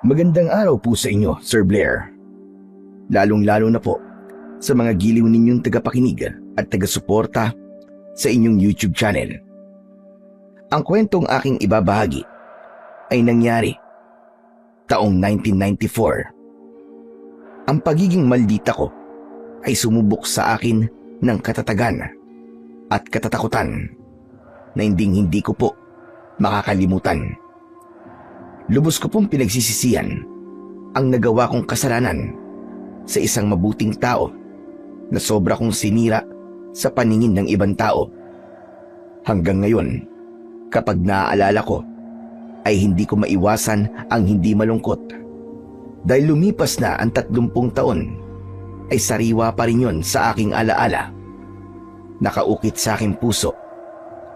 Magandang araw po sa inyo, Sir Blair. Lalong-lalo na po sa mga giliw ninyong tagapakinig at taga-suporta sa inyong YouTube channel. Ang kwentong aking ibabahagi ay nangyari taong 1994. Ang pagiging maldita ko ay sumubok sa akin ng katatagan at katatakutan na hindi ko po makakalimutan. Lubos ko pong pinagsisisihan ang nagawa kong kasalanan sa isang mabuting tao na sobra kong sinira sa paningin ng ibang tao. Hanggang ngayon, kapag naaalala ko, ay hindi ko maiwasan ang hindi malungkot. Dahil lumipas na ang 30 taon, ay sariwa pa rin yun sa aking alaala. Nakaukit sa aking puso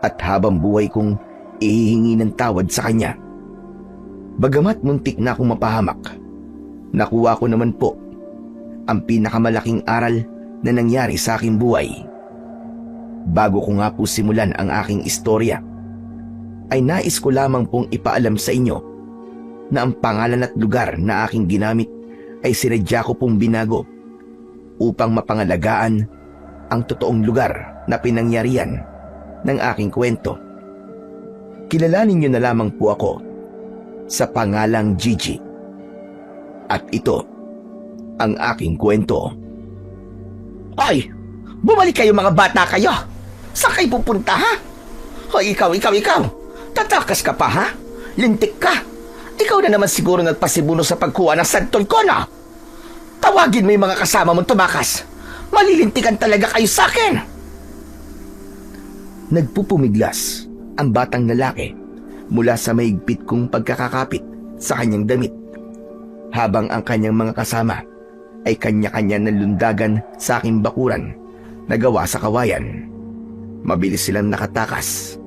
at habang buhay kong ihihingi ng tawad sa kanya. Bagamat muntik na akong mapahamak, nakuha ko naman po ang pinakamalaking aral na nangyari sa aking buhay. Bago ko nga po simulan ang aking istorya, ay nais ko lamang pong ipaalam sa inyo na ang pangalan at lugar na aking ginamit ay sinadya ko pong binago upang mapangalagaan ang totoong lugar na pinangyarihan ng aking kwento. Kilalanin niyo na lamang po ako sa pangalang Gigi. At ito ang aking kwento. Ay! Bumalik kayo mga bata kayo! Saan kayo pupunta ha? Hoy, ikaw! Tatakas ka pa ha? Lintik ka! Ikaw na naman siguro nagpasibuno sa pagkuha ng santol ko na! Tawagin mo yung mga kasama mong tumakas! Malilintikan talaga kayo sa akin! Nagpupumiglas ang batang lalaki mula sa mahigpit kong pagkakakapit sa kanyang damit, habang ang kanyang mga kasama ay kanya-kanya nalundagan sa aking bakuran na gawa sa kawayan. Mabilis silang nakatakas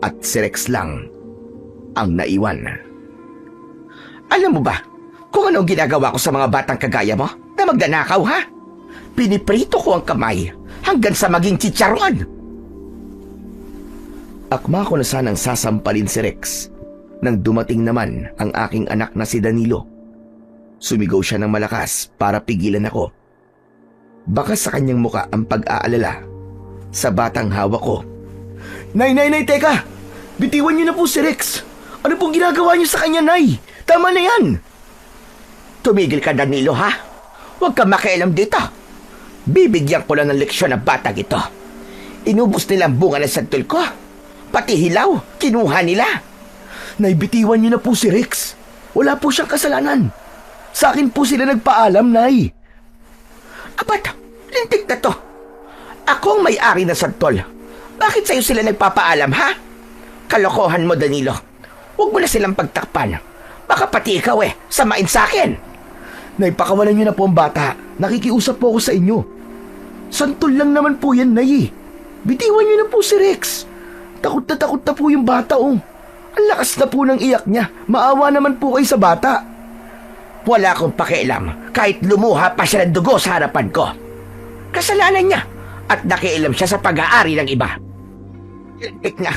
at si Rex lang ang naiwan. Alam mo ba kung ano ang ginagawa ko sa mga batang kagaya mo na magdanakaw ha? Piniprito ko ang kamay hanggang sa maging chicharon. Akma ko na sanang sasampalin si Rex nang dumating naman ang aking anak na si Danilo. Sumigaw siya ng malakas para pigilan ako. Baka sa kanyang muka ang pag-aalala sa batang hawak ko. Nay, teka! Bitiwan niyo na po si Rex! Ano pong ginagawa niyo sa kanya, Nay? Tama na yan! Tumigil ka, Danilo ha? Huwag kang makialam dito. Bibigyan ko lang ng leksyon ang batang ito. Inubos nila ang bunga ng santol ko. Pati hilaw, kinuha nila. Nay, bitiwan niyo na po si Rex. Wala po siyang kasalanan. Sa akin po sila nagpaalam, Nay. Apat, lintik na to. Ako ang may-ari ng santol. Bakit sa'yo sila nagpapaalam, ha? Kalokohan mo, Danilo. Huwag mo na silang pagtakpan. Baka pati ikaw samain sa akin. Nay, pakawalan niyo na po ang bata. Nakikiusap po ako sa inyo. Santol lang naman po yan, Nay. Bitiwan niyo na po si Rex. Takot na po yung bata, oh. Ang lakas na po ng iyak niya. Maawa naman po kayo sa bata. Wala akong pakialam kahit lumuha pa siya ng dugo sa harapan ko. Kasalanan niya at nakialam siya sa pag-aari ng iba. Lintik na.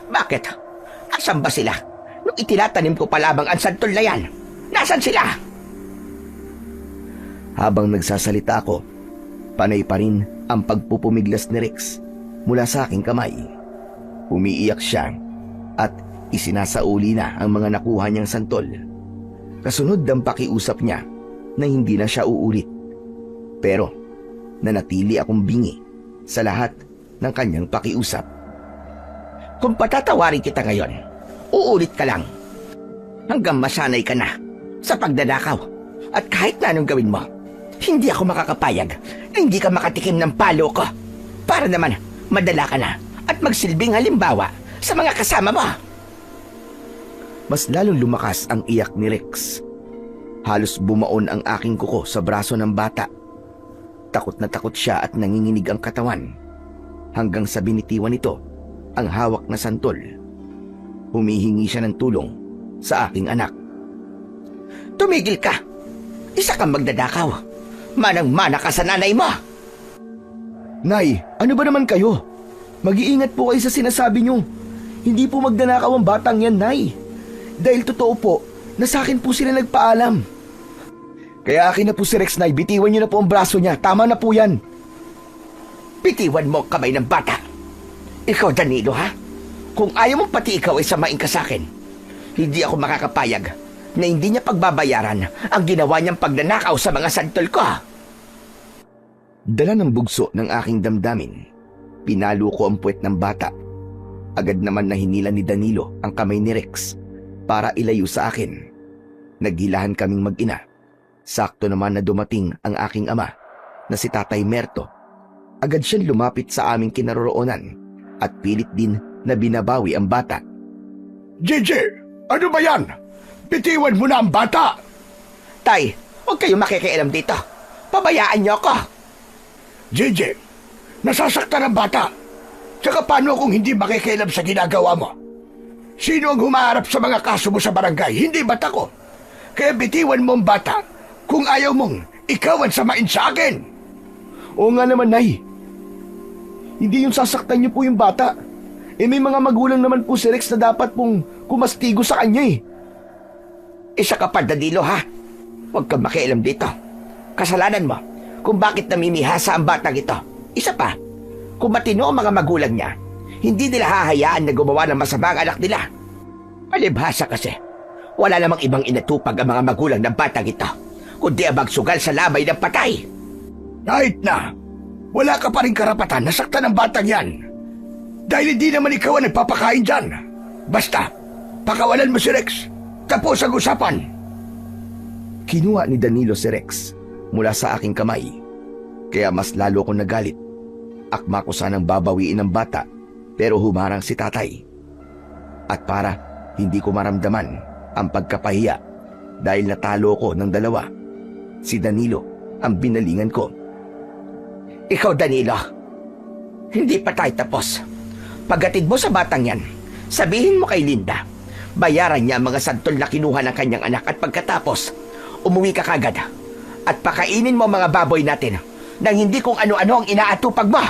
Bakit? Asan ba sila? Nung itinatanim ko pa lamang ang santol na yan, nasan sila? Habang nagsasalita ako, panay pa rin ang pagpupumiglas ni Rex mula sa aking kamay. Umiiyak siya at isinasauli na ang mga nakuha niyang santol. Kasunod ang pakiusap niya na hindi na siya uulit. Pero nanatili akong bingi sa lahat ng kanyang pakiusap. Kung patatawarin kita ngayon, uulit ka lang. Hanggang masanay ka na sa pagdadakaw. At kahit na anong gawin mo, hindi ako makakapayag na hindi ka makatikim ng palo ko. Para naman madala ka na at magsilbing halimbawa sa mga kasama mo. Mas lalong lumakas ang iyak ni Rex. Halos bumaon ang aking kuko sa braso ng bata. Takot na takot siya at nanginginig ang katawan. Hanggang sa binitiwan nito ang hawak na santol. Humihingi siya ng tulong sa aking anak. Tumigil ka! Isa kang magdadakaw. Manang-mana ka sa nanay mo. Nay, ano ba naman kayo? Mag-iingat po kayo sa sinasabi niyo. Hindi po magdanakaw ang batang yan, Nay. Dahil totoo po, na sa akin po sila nagpaalam. Kaya akin na po si Rex, Nay. Bitiwan niyo na po ang braso niya. Tama na po yan. Bitiwan mo ang kamay ng bata. Ikaw, Danilo, ha? Kung ayaw mo pati ikaw ay samain ka sa akin, hindi ako makakapayag na hindi niya pagbabayaran ang ginawa niyang pagnanakaw sa mga santol ko. Dala ng bugso ng aking damdamin, pinalo ko ang puwet ng bata. Agad naman na hinila ni Danilo ang kamay ni Rex para ilayo sa akin. Naghilahan kaming mag-ina. Sakto naman na dumating ang aking ama na si Tatay Merto. Agad siyang lumapit sa aming kinaroroonan at pilit din na binabawi ang bata. Gigi, ano ba yan? Bitiwan mo na ang bata! Tay, huwag kayong makikialam dito. Pabayaan niyo ako. Gigi, nasasaktan ang bata. Tsaka paano kung hindi makikialam sa ginagawa mo? Sino ang humaharap sa mga kaso mo sa barangay? Hindi ba't ako? Kaya bitiwan mo ang bata kung ayaw mong ikaw ang samain sa akin. Oo nga naman, Nay. Hindi yung sasaktan niyo po yung bata. Eh may mga magulang naman po si Rex na dapat pong kumastigo sa kanya eh. Isa ka pa, Danilo, ha? Huwag kang makialam dito. Kasalanan mo kung bakit namimihasa ang batang ito. Isa pa, kung matino ang mga magulang niya, hindi nila hahayaan na gumawa ng masama ang anak nila. Palibhasa kasi, wala namang ibang inatupag ang mga magulang ng batang ito, kundi ang magsugal sa lamay ng patay. Kahit na, wala ka pa rin karapatan na saktan ang batang yan. Dahil hindi naman ikaw ang nagpapakain dyan. Basta, pakawalan mo si Rex. Tapos ang usapan. Kinuha ni Danilo si Rex mula sa aking kamay. Kaya mas lalo akong nagalit. Akma ko sanang babawiin ang bata, pero humarang si tatay. At para hindi ko maramdaman ang pagkapahiya dahil natalo ko ng dalawa, si Danilo ang binalingan ko. Ikaw, Danilo, hindi pa tayo tapos. Paghatid mo sa batang yan, sabihin mo kay Linda, bayaran niya ang mga santol na kinuha ng kanyang anak at pagkatapos, umuwi ka kagad at pakainin mo ang mga baboy natin nang hindi kung ano-ano ang inaatupag mo.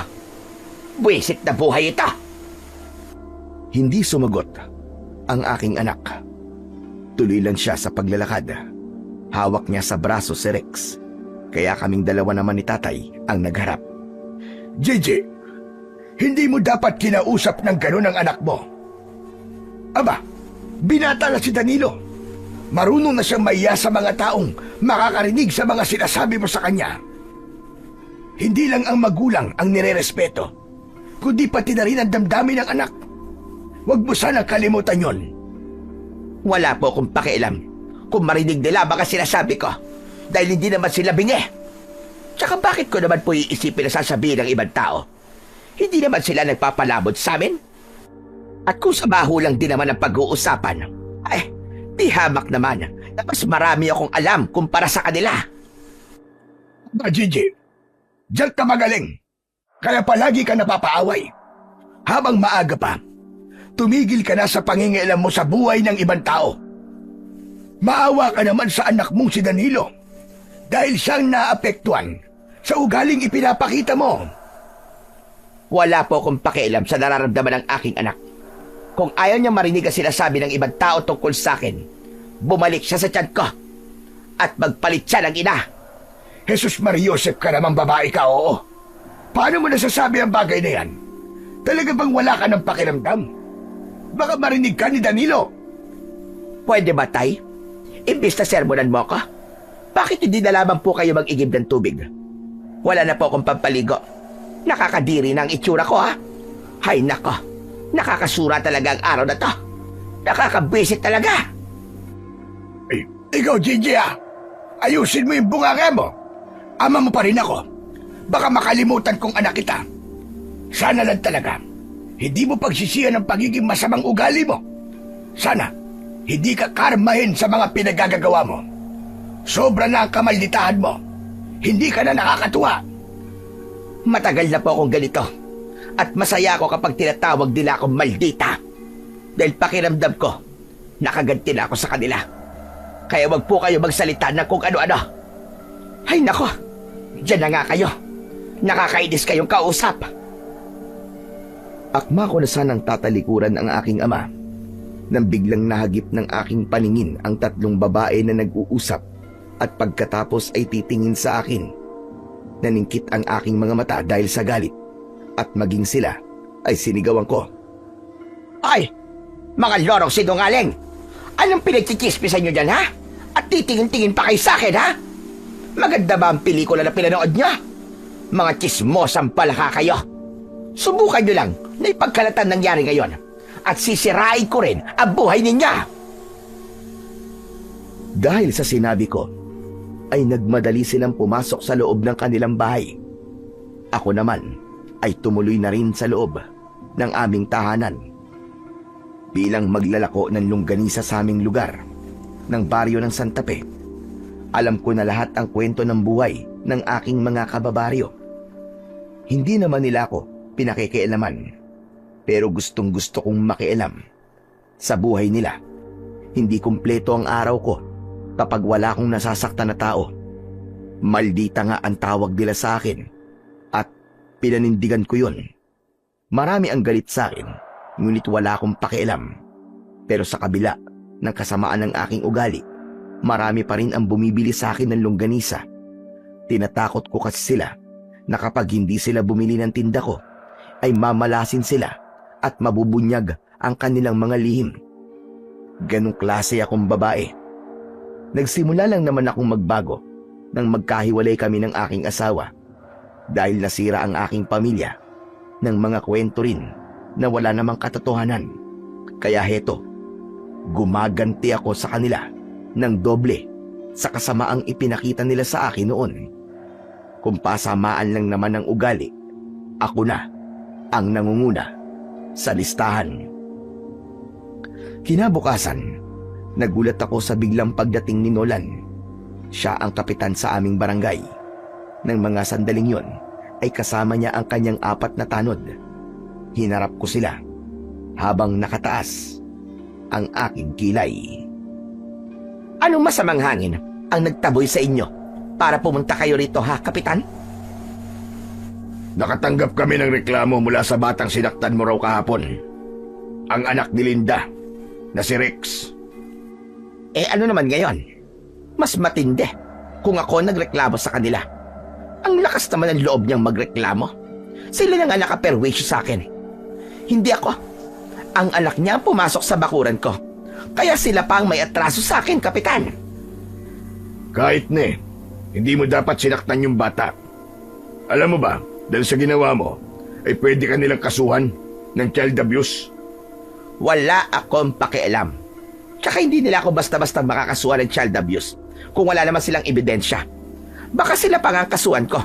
Buwisit na buhay ito. Hindi sumagot ang aking anak. Tuloy lang siya sa paglalakad. Hawak niya sa braso si Rex. Kaya kaming dalawa naman ni tatay ang nagharap. Gigi, hindi mo dapat kinausap ng gano'n ang anak mo. Aba, binata na si Danilo. Marunong na siyang maiya sa mga taong makakarinig sa mga sinasabi mo sa kanya. Hindi lang ang magulang ang nirerespeto, kundi pati na rin ang damdamin ng anak. Huwag mo sana kalimutan yon. Wala po akong pakialam kung marinig nila baka sinasabi ko dahil hindi naman sila bingi. Tsaka bakit ko naman po iisipin na sasabihin ng ibang tao? Hindi naman sila nagpapalabot sa amin. At kung sa baho lang din naman ang pag-uusapan, ay, di hamak naman na mas marami akong alam kumpara sa kanila. Gigi, diyan ka magaling. Kaya palagi ka napapaaway. Habang maaga pa, tumigil ka na sa pangingialam mo sa buhay ng ibang tao. Maawa ka naman sa anak mong si Danilo dahil siyang naapektuhan sa ugaling ipinapakita mo. Wala po akong pakialam sa nararamdaman ng aking anak. Kung ayaw niya marinig ang sinasabi ng ibang tao tungkol sa akin, bumalik siya sa tiyan ko at magpalit siya ng ina. Jesus Maria Joseph ka naman babae ka, oo. Paano mo nasasabi ang bagay na yan? Talaga bang wala ka ng pakiramdam? Baka marinig ka ni Danilo. Pwede ba, tay? Imbis na sermonan mo ko, bakit hindi na lamang po kayo mag-igib ng tubig? Wala na po akong pampaligo. Nakakadiri na ang itsura ko, ha? Hay nako, nakakasura talaga ang araw na to. Nakakabwisit talaga. Ikaw, Gigi, ayusin mo yung bunganga mo. Ama mo pa rin ako. Baka makalimutan kong anak kita. Sana lang talaga, hindi mo pagsisiyan ang pagiging masamang ugali mo. Sana, hindi ka karmahin sa mga pinagagagawa mo. Sobra na ang kamalditahan mo. Hindi ka na nakakatuwa. Matagal na po akong ganito. At masaya ako kapag tinatawag nila akong maldita. Dahil pakiramdam ko, nakaganti na ako sa kanila. Kaya wag po kayo magsalita ng kung ano-ano. Ay nako, dyan na nga kayo. Nakakainis kayong kausap. Akma ko na sanang tatalikuran ang aking ama. nang biglang nahagip ng aking paningin ang tatlong babae na nag-uusap at pagkatapos ay titingin sa akin. Naningkit ang aking mga mata dahil sa galit at maging sila ay sinigawan ko. Ay! Mga lorong sinungaling! Anong pinagchichismisan nyo dyan, ha? At titingin-tingin pa kayo sa akin, ha? Maganda ba ang pelikula na pinanood nyo? Mga chismosang palaka kayo. Subukan nyo lang na ipagkalatan nangyari ngayon at sisirain ko rin ang buhay ninyo. Dahil sa sinabi ko, ay nagmadali silang pumasok sa loob ng kanilang bahay. Ako naman ay tumuloy na rin sa loob ng aming tahanan. Bilang maglalako ng longganisa sa aming lugar, ng baryo ng Santa Fe, alam ko na lahat ang kwento ng buhay ng aking mga kababaryo. Hindi naman nila ako pinakikialaman, pero gustong gusto kong makialam sa buhay nila. Hindi kumpleto ang araw ko kapag wala akong nasasaktan na tao. Maldita nga ang tawag nila sa akin at pinanindigan ko yun. Marami ang galit sa akin, ngunit wala akong pakialam. Pero sa kabila ng kasamaan ng aking ugali, marami pa rin ang bumibili sa akin ng longganisa. Tinatakot ko kasi sila na kapag hindi sila bumili ng tinda ko, ay mamalasin sila at mabubunyag ang kanilang mga lihim. Ganong klase akong babae. Nagsimula lang naman akong magbago nang magkahiwalay kami ng aking asawa dahil nasira ang aking pamilya ng mga kwento rin na wala namang katotohanan. Kaya heto, gumaganti ako sa kanila ng doble sa kasamaang ipinakita nila sa akin noon. Kung pasamaan lang naman ng ugali, ako na ang nangunguna sa listahan. Kinabukasan, nagulat ako sa biglang pagdating ni Nolan. Siya ang kapitan sa aming barangay. Nang mga sandaling yon, ay kasama niya ang kanyang 4 na tanod. Hinarap ko sila habang nakataas ang aking kilay. Anong masamang hangin ang nagtaboy sa inyo para pumunta kayo rito, ha, Kapitan? Nakatanggap kami ng reklamo mula sa batang sinaktan mo raw kahapon. Ang anak ni Linda, na si Rex. Eh ano naman ngayon? Mas matindi kung ako nagreklamo sa kanila. Ang lakas naman ng loob niyang magreklamo. Sila na nga nakaperwisyo sa akin. Hindi ako. Ang anak niya pumasok sa bakuran ko. Kaya sila pa ang may atraso sa akin, Kapitan. Kahit na hindi mo dapat sinaktan yung bata. Alam mo ba, dahil sa ginawa mo, ay pwede ka nilang kasuhan ng child abuse. Wala akong pakialam. Tsaka hindi nila ako basta-basta makakasuhan ng child abuse kung wala naman silang ebidensya. Baka sila pa nga ang kasuhan ko.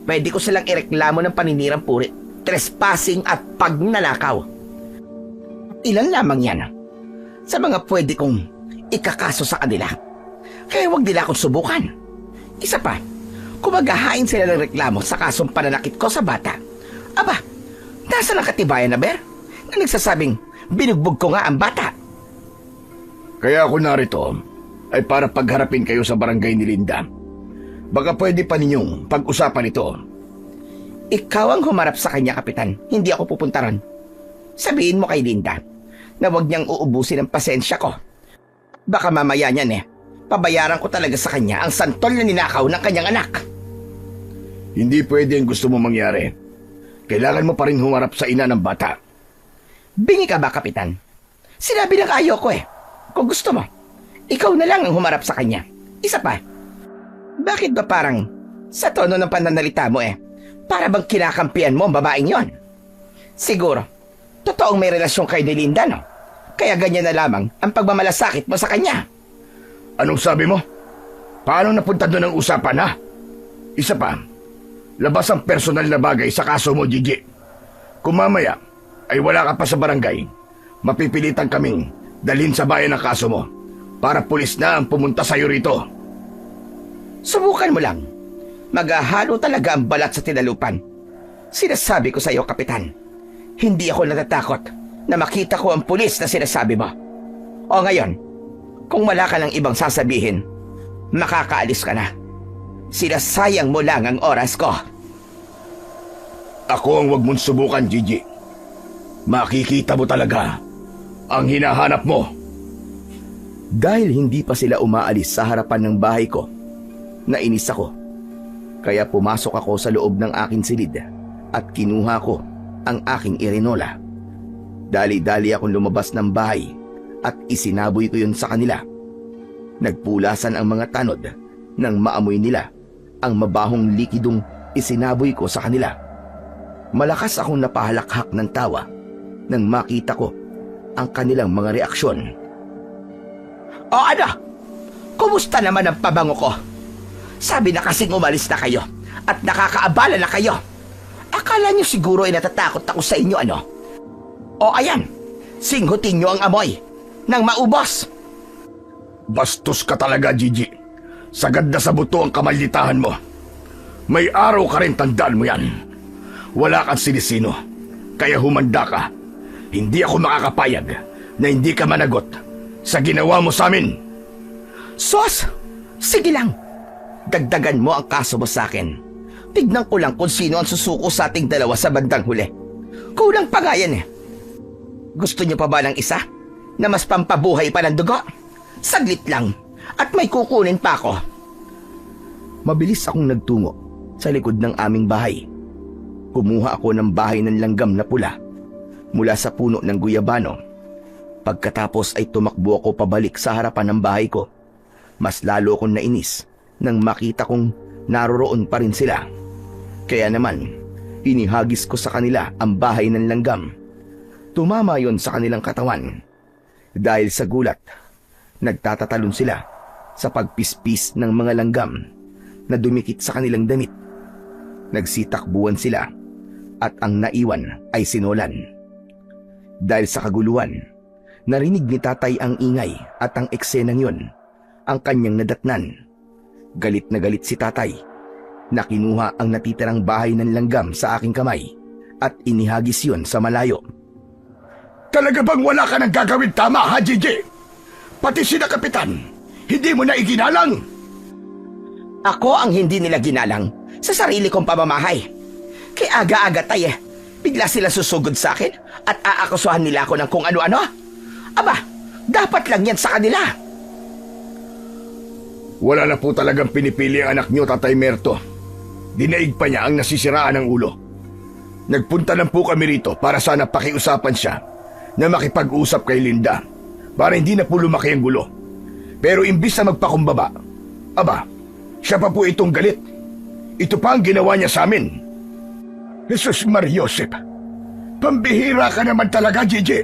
Pwede ko silang ireklamo ng paninirang puri, trespassing at pagnanakaw. Ilan lamang yan sa mga pwede kong ikakaso sa kanila. Kaya wag nila akong subukan. Isa pa, kung maghahain sila ng reklamo sa kasong pananakit ko sa bata, aba, nasa ng katibayan na, Ber, na nagsasabing binugbog ko nga ang bata. Kaya ako narito ay para pagharapin kayo sa barangay ni Linda. Baka pwede pa ninyong pag-usapan ito. Ikaw ang humarap sa kanya, Kapitan. Hindi ako pupunta ron. Sabihin mo kay Linda na huwag niyang uubusin ang pasensya ko. Baka mamaya niyan pabayaran ko talaga sa kanya ang santol na ninakaw ng kanyang anak. Hindi pwede ang gusto mo mangyari. Kailangan mo pa rin humarap sa ina ng bata. Bingi ka ba, Kapitan? Sinabi ng ayaw ko Kung gusto mo, ikaw na lang ang humarap sa kanya. Isa pa, bakit ba parang sa tono ng pananalita mo para bang kinakampihan mo ang babaeng yon? Siguro, totoong may relasyon kayo ni Linda, no? Kaya ganyan na lamang ang pagmamalasakit mo sa kanya. Anong sabi mo? Paano napunta doon ang usapan, ha? Isa pa, labas ang personal na bagay sa kaso mo, Gigi. Kung mamaya ay wala ka pa sa barangay, mapipilitan kaming dalhin sa bayan ang kaso mo para pulis na ang pumunta sa'yo rito. Subukan mo lang. Maghahalo talaga ang balat sa tinalupan. Sinasabi ko sa iyo, Kapitan, hindi ako natatakot na makita ko ang pulis na sinasabi mo. O ngayon, kung wala ka ng ibang sasabihin, makakaalis ka na. Sinasayang mo lang ang oras ko. Ako ang wag mong subukan, Gigi. Makikita mo talaga ang hinahanap mo? Dahil hindi pa sila umaalis sa harapan ng bahay ko, nainis ako. Kaya pumasok ako sa loob ng aking silid at kinuha ko ang aking irinola. Dali-dali akong lumabas ng bahay at isinaboy ko yun sa kanila. Nagpulasan ang mga tanod nang maamoy nila ang mabahong likidong isinaboy ko sa kanila. Malakas akong napahalakhak ng tawa nang makita ko ang kanilang mga reaksyon. O ano? Kumusta naman ang pabango ko? Sabi na kasing umalis na kayo at nakakaabala na kayo. Akala niyo siguro ay natatakot ako sa inyo, ano? O ayan, singhutin niyo ang amoy nang maubos. Bastos ka talaga, Gigi. Sagad na sa buto ang kamalditahan mo. May araw ka rin, tandaan mo yan. Wala kang sinisino, kaya humanda ka. Hindi ako makakapayag na hindi ka managot sa ginawa mo sa amin. Sos, sige lang. Dagdagan mo ang kaso mo sa akin. Tignan ko lang kung sino ang susuko sa ating dalawa sa bandang huli. Kulang pa nga yan eh. Gusto niyo pa ba ng isa na mas pampabuhay pa ng dugo? Saglit lang at may kukunin pa ako. Mabilis akong nagtungo sa likod ng aming bahay. Kumuha ako ng bahay ng langgam na pula mula sa puno ng guyabano. Pagkatapos ay tumakbo ako pabalik sa harapan ng bahay ko. Mas lalo akong nainis nang makita kong naroroon pa rin sila. Kaya naman, inihagis ko sa kanila ang bahay ng langgam. Tumama yon sa kanilang katawan. Dahil sa gulat, nagtatatalon sila sa pagpispis ng mga langgam na dumikit sa kanilang damit. Nagsitakbuhan sila at ang naiwan ay sinolan. Dahil sa kaguluhan, narinig ni tatay ang ingay at ang eksenang yon ang kanyang nadatnan. Galit na galit si tatay na kinuha ang natitirang bahay ng langgam sa aking kamay at inihagis yon sa malayo. Talaga bang wala ka nang gagawin tama, ha, Gigi? Pati sina Kapitan, hindi mo na iginalang? Ako ang hindi nila ginalang sa sarili kong pamamahay. Kaya aga-aga tay bigla sila susugod sa akin at aakusuhan nila ako ng kung ano-ano. Aba, dapat lang yan sa kanila. Wala na po talagang pinipili ang anak niyo, Tatay Merto. Dinaig pa niya ang nasisiraan ng ulo. Nagpunta lang po kami rito para sana pakiusapan siya na makipag-usap kay Linda para hindi na po lumaki ang gulo. Pero imbis na magpakumbaba, aba, siya pa po itong galit. Ito pa ang ginawa niya sa amin. Jesus Mariosep, pambihira ka naman talaga, Gigi.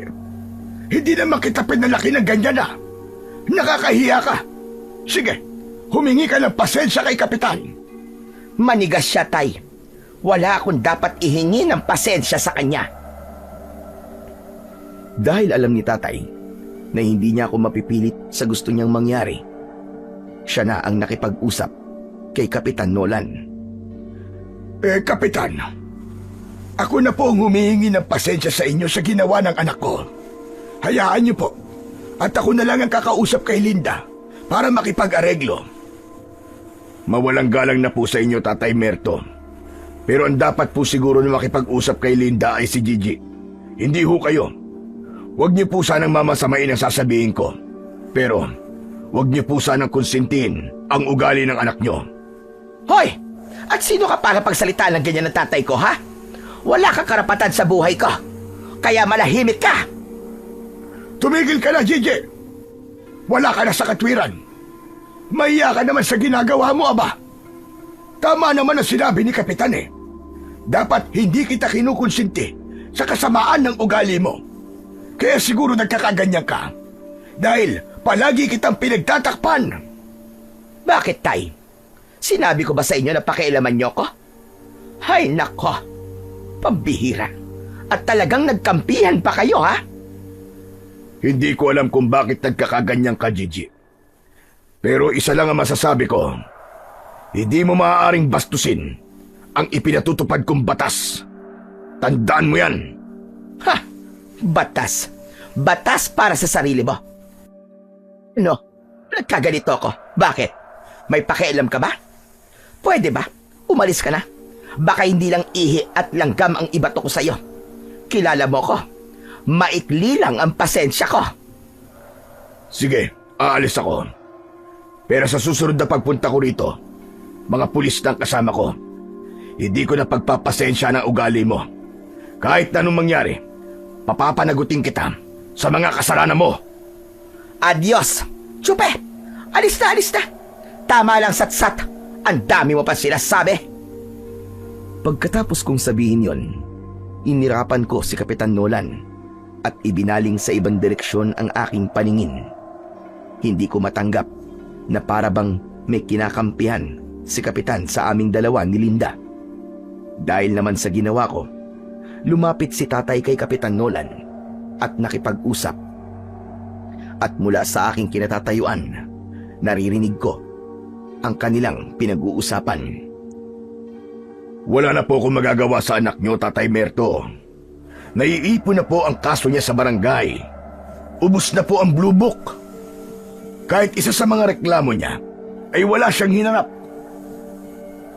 Hindi naman kita pinalaki ng ganyan na. Nakakahiya ka. Sige, humingi ka ng pasensya kay Kapitan. Manigas siya, tay. Wala akong dapat ihingi ng pasensya sa kanya. Dahil alam ni tatay na hindi niya ako mapipilit sa gusto niyang mangyari, siya na ang nakipag-usap kay Kapitan Nolan. Kapitan, ako na po ang humihingi ng pasensya sa inyo sa ginawa ng anak ko. Hayaan niyo po, at ako na lang ang kakausap kay Linda para makipag-areglo. Mawalang galang na po sa inyo, Tatay Merto. Pero ang dapat po siguro na makipag-usap kay Linda ay si Gigi. Hindi ho kayo. Huwag niyo po sanang mamasamain ang sasabihin ko. Pero, huwag niyo po sanang konsintihin ang ugali ng anak niyo. Hoy! At sino ka para pagsalitaan ng ganyan ng tatay ko, ha? Wala kang karapatan sa buhay ko. Kaya malahimik ka! Tumigil ka na, Gigi! Wala ka na sa katwiran. Mahiya ka naman sa ginagawa mo, aba. Tama naman ang sinabi ni Kapitan eh. Dapat hindi kita kinukonsinti sa kasamaan ng ugali mo. Kaya siguro nagkakaganyan ka. Dahil palagi kitang pinagtatakpan. Bakit, tay? Sinabi ko ba sa inyo na pakialaman niyo ko? Hay nako, pambihira. At talagang nagkampihan pa kayo, ha? Hindi ko alam kung bakit nagkakaganyan ka, Gigi. Pero isa lang ang masasabi ko. Hindi mo maaaring bastusin ang ipinatutupad kong batas. Tandaan mo yan. Ha? Batas? Batas para sa sarili mo? Ano? Nagkaganito ako. Bakit? May pakialam ka ba? Pwede ba? Umalis ka na. Baka hindi lang ihi at langgam ang ibato ko sa'yo. Kilala mo ko. maikli lang ang pasensya ko. Sige, aalis ako. Pero sa susunod na pagpunta ko rito, mga pulis ng kasama ko, hindi ko na pagpapasensya ng ugali mo. Kahit na anong mangyari, papapanagutin kita sa mga kasalanan mo. Adios! Chupe! Alis na, alis na! Tama lang, satsat. Ang dami mo pa sinasabi. Pagkatapos kong sabihin yon, inirapan ko si Kapitan Nolan at ibinaling sa ibang direksyon ang aking paningin. Hindi ko matanggap na para bang may kinakampihan si Kapitan sa aming dalawa ni Linda. Dahil naman sa ginawa ko, lumapit si tatay kay Kapitan Nolan at nakipag-usap. At mula sa aking kinatatayuan, naririnig ko ang kanilang pinag-uusapan. Wala na po akong magagawa sa anak nyo, Tatay Merto. Naiipon na po ang kaso niya sa barangay. Ubus na po ang Blue Book. Kahit isa sa mga reklamo niya ay wala siyang hinanap.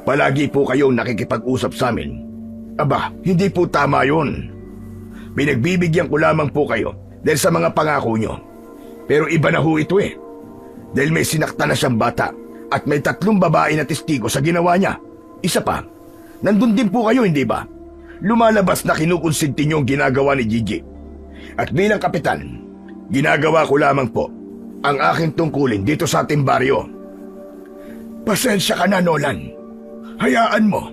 Palagi po kayong nakikipag-usap sa amin. Aba, hindi po tama yun. Pinagbibigyan ko lamang po kayo dahil sa mga pangako nyo. Pero iba na ho ito eh. Dahil may sinakta na siyang bata at may 3 babae na testigo sa ginawa niya. Isa pa, nandun din po kayo, hindi ba? Lumalabas na kinukonsinti niyo ang ginagawa ni Gigi. At bilang kapitan, ginagawa ko lamang po ang aking tungkulin dito sa ating baryo. Pasensya ka na, Nolan. Hayaan mo.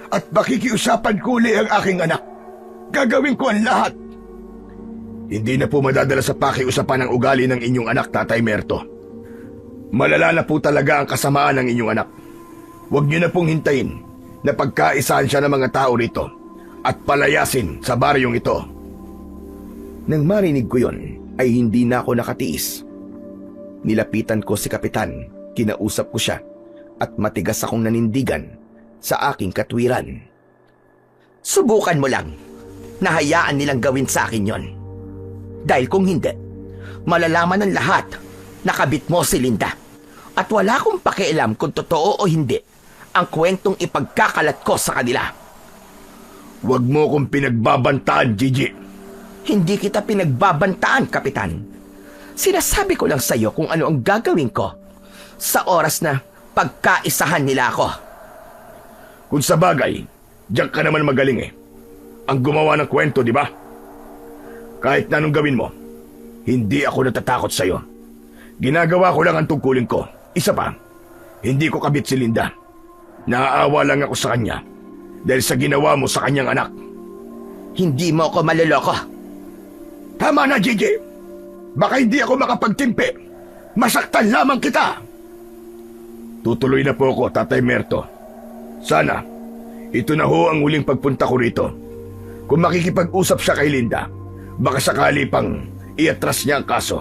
At makikiusapan ko uli ang aking anak. Gagawin ko ang lahat. Hindi na po madadala sa pakiusapan ang ugali ng inyong anak, Tatay Merto. Malala na po talaga ang kasamaan ng inyong anak. Huwag niyo na pong hintayin na pagkaisahan siya ng mga tao rito at palayasin sa baryong ito. Nang marinig ko yon, ay hindi na ako nakatiis. Nilapitan ko si Kapitan, kinausap ko siya, at matigas akong nanindigan sa aking katwiran. Subukan mo lang. Nahayaan nilang gawin sa akin yon. Dahil kung hindi, malalaman ng lahat na kabit mo si Linda. At wala akong pakialam kung totoo o hindi ang kwentong ipagkakalat ko sa kanila. Huwag mo kong pinagbabantaan, Gigi. Hindi kita pinagbabantaan, Kapitan. Sinasabi ko lang sa iyo kung ano ang gagawin ko sa oras na pagkaisahan nila ako. Kung sa bagay, diyan ka naman magaling eh. Ang gumawa ng kwento, di ba? Kahit na anong gawin mo, hindi ako natatakot sa iyo. Ginagawa ko lang ang tungkulin ko. Isa pa, hindi ko kabit si Linda. Naaawa lang ako sa kanya dahil sa ginawa mo sa kanyang anak. Hindi mo ako maloloko. Tama na, Gigi. Baka hindi ako makapagtimpi. Masaktan lamang kita. Tutuloy na po ako, Tatay Merto. Sana, ito na ho ang huling pagpunta ko rito. Kung makikipag-usap siya kay Linda, baka sakali pang iatras niya ang kaso.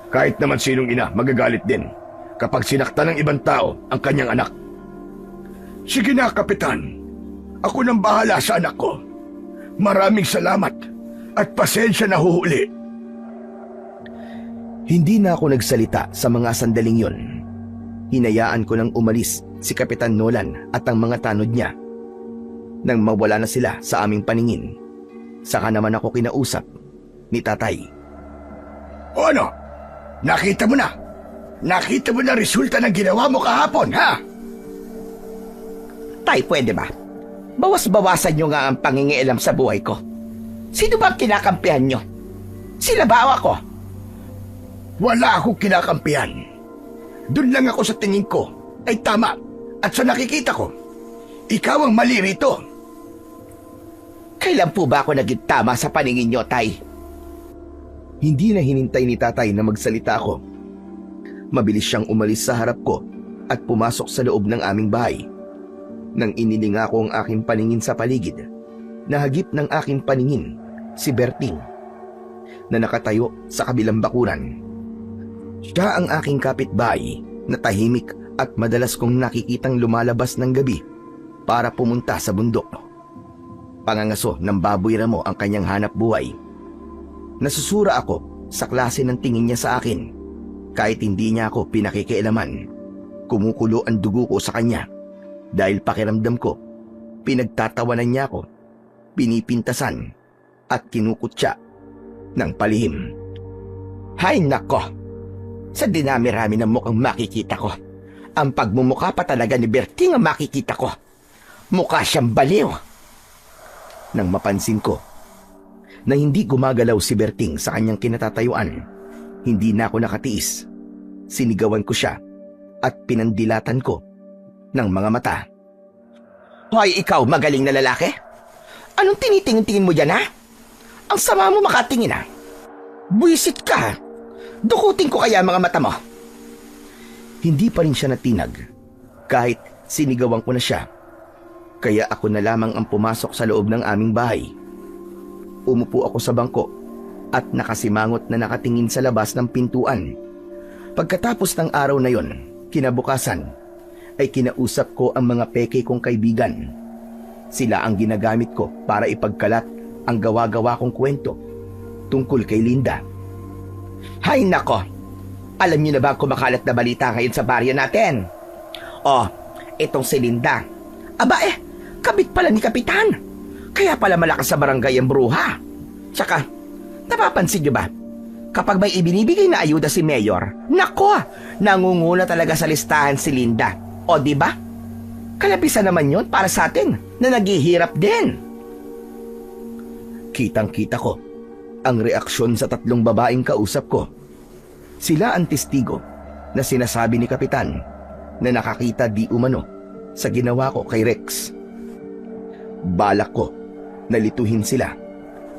Kahit naman sinong ina, magagalit din kapag sinakta ng ibang tao ang kanyang anak. Sige na, Kapitan. Ako nang bahala sa anak ko. Maraming salamat at pasensya na huhuli. Hindi na ako nagsalita sa mga sandaling yon. Hinayaan ko nang umalis si Kapitan Nolan at ang mga tanod niya. Nang mawala na sila sa aming paningin, saka naman ako kinausap ni Tatay. O ano? Nakita mo na? Nakita mo na resulta ng ginawa mo kahapon, ha? Tay, pwede ba? Bawas-bawasan nyo nga ang pangingialam sa buhay ko. Sino ba ang kinakampihan nyo? Sila ba o ako? Wala akong kinakampihan. Doon lang ako sa tingin ko ay tama at sa nakikita ko, ikaw ang mali rito. Kailan po ba ako naging tama sa paningin nyo, Tay? Hindi na hinintay ni Tatay na magsalita ako. Mabilis siyang umalis sa harap ko at pumasok sa loob ng aming bahay. Nang inilinga ko ang aking paningin sa paligid, nahagip ng aking paningin si Berting na nakatayo sa kabilang bakuran. Siya ang aking kapitbahay na tahimik at madalas kong nakikitang lumalabas ng gabi para pumunta sa bundok. Pangangaso ng baboy ramo ang kanyang hanap buhay. Nasusura ako sa klase ng tingin niya sa akin. Kahit hindi niya ako pinakikialaman, kumukulo ang dugo ko sa kanya dahil pakiramdam ko, pinagtatawanan niya ako, pinipintasan at kinukutya ng palihim. Hay nako! Sa dinami-rami ng mukhang makikita ko, ang pagmumukha pa talaga ni Berting ang makikita ko. Mukha siyang baliw. Nang mapansin ko na hindi gumagalaw si Berting sa kanyang kinatatayuan, hindi na ako nakatiis. Sinigawan ko siya at pinandilatan ko ng mga mata. Hoy, ikaw magaling na lalaki? Anong tinitingin-tingin mo dyan, ha? Ang sama mo makatingin, ha? Buwisit ka, ha? Dukutin ko kaya mga mata mo. Hindi pa rin siya natinag kahit sinigawan ko na siya. Kaya ako na lamang ang pumasok sa loob ng aming bahay. Umupo ako sa bangko at nakasimangot na nakatingin sa labas ng pintuan. Pagkatapos ng araw na yon, kinabukasan, ay kinausap ko ang mga peke kong kaibigan. Sila ang ginagamit ko para ipagkalat ang gawa-gawa kong kwento tungkol kay Linda. Hay nako! Alam niyo na ba ang kumakalat na balita ngayon sa baryo natin? Oh, itong si Linda. Aba kabit pala ni Kapitan. Kaya pala malakas sa barangay ang bruha. Tsaka, napapansin niyo ba? Kapag may ibinibigay na ayuda si Mayor, nako, nangunguna talaga sa listahan si Linda. O di ba? Kalabisan naman yon para sa atin na naghihirap din. Kitang-kita ko ang reaksyon sa 3 babaeng kausap ko. Sila ang testigo na sinasabi ni Kapitan na nakakita di umano sa ginawa ko kay Rex. Balak ko na lituhin sila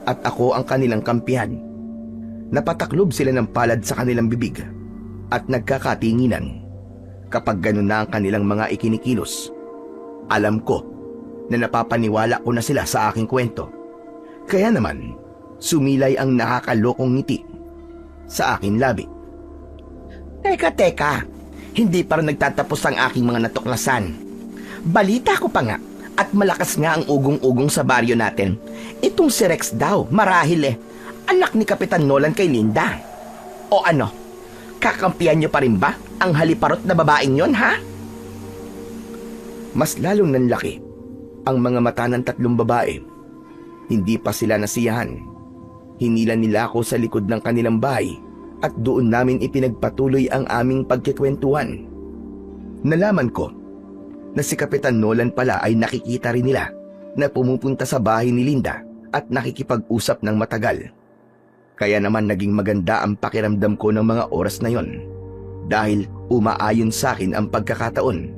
at ako ang kanilang kampihan. Napataklob sila ng palad sa kanilang bibig at nagkakatinginan. Kapag ganun na ang kanilang mga ikinikilos, alam ko na napapaniwala ko na sila sa aking kwento. Kaya naman, sumilay ang nakakalokong ngiti sa aking labi. Teka, hindi pa rin nagtatapos ang aking mga natuklasan. Balita ko pa nga at malakas nga ang ugong-ugong sa baryo natin. Itong si Rex daw, marahil anak ni Kapitan Nolan kay Linda. O ano, kakampihan niyo pa rin ba ang haliparot na babaeng yon, ha? Mas lalong nanlaki ang mga mata ng 3 babae. Hindi pa sila nasiyahan. Hinila nila ako sa likod ng kanilang bahay at doon namin ipinagpatuloy ang aming pagkikwentuhan. Nalaman ko na si Kapitan Nolan pala ay nakikita rin nila na pumupunta sa bahay ni Linda at nakikipag-usap ng matagal. Kaya naman naging maganda ang pakiramdam ko ng mga oras na yon dahil umaayon sa akin ang pagkakataon.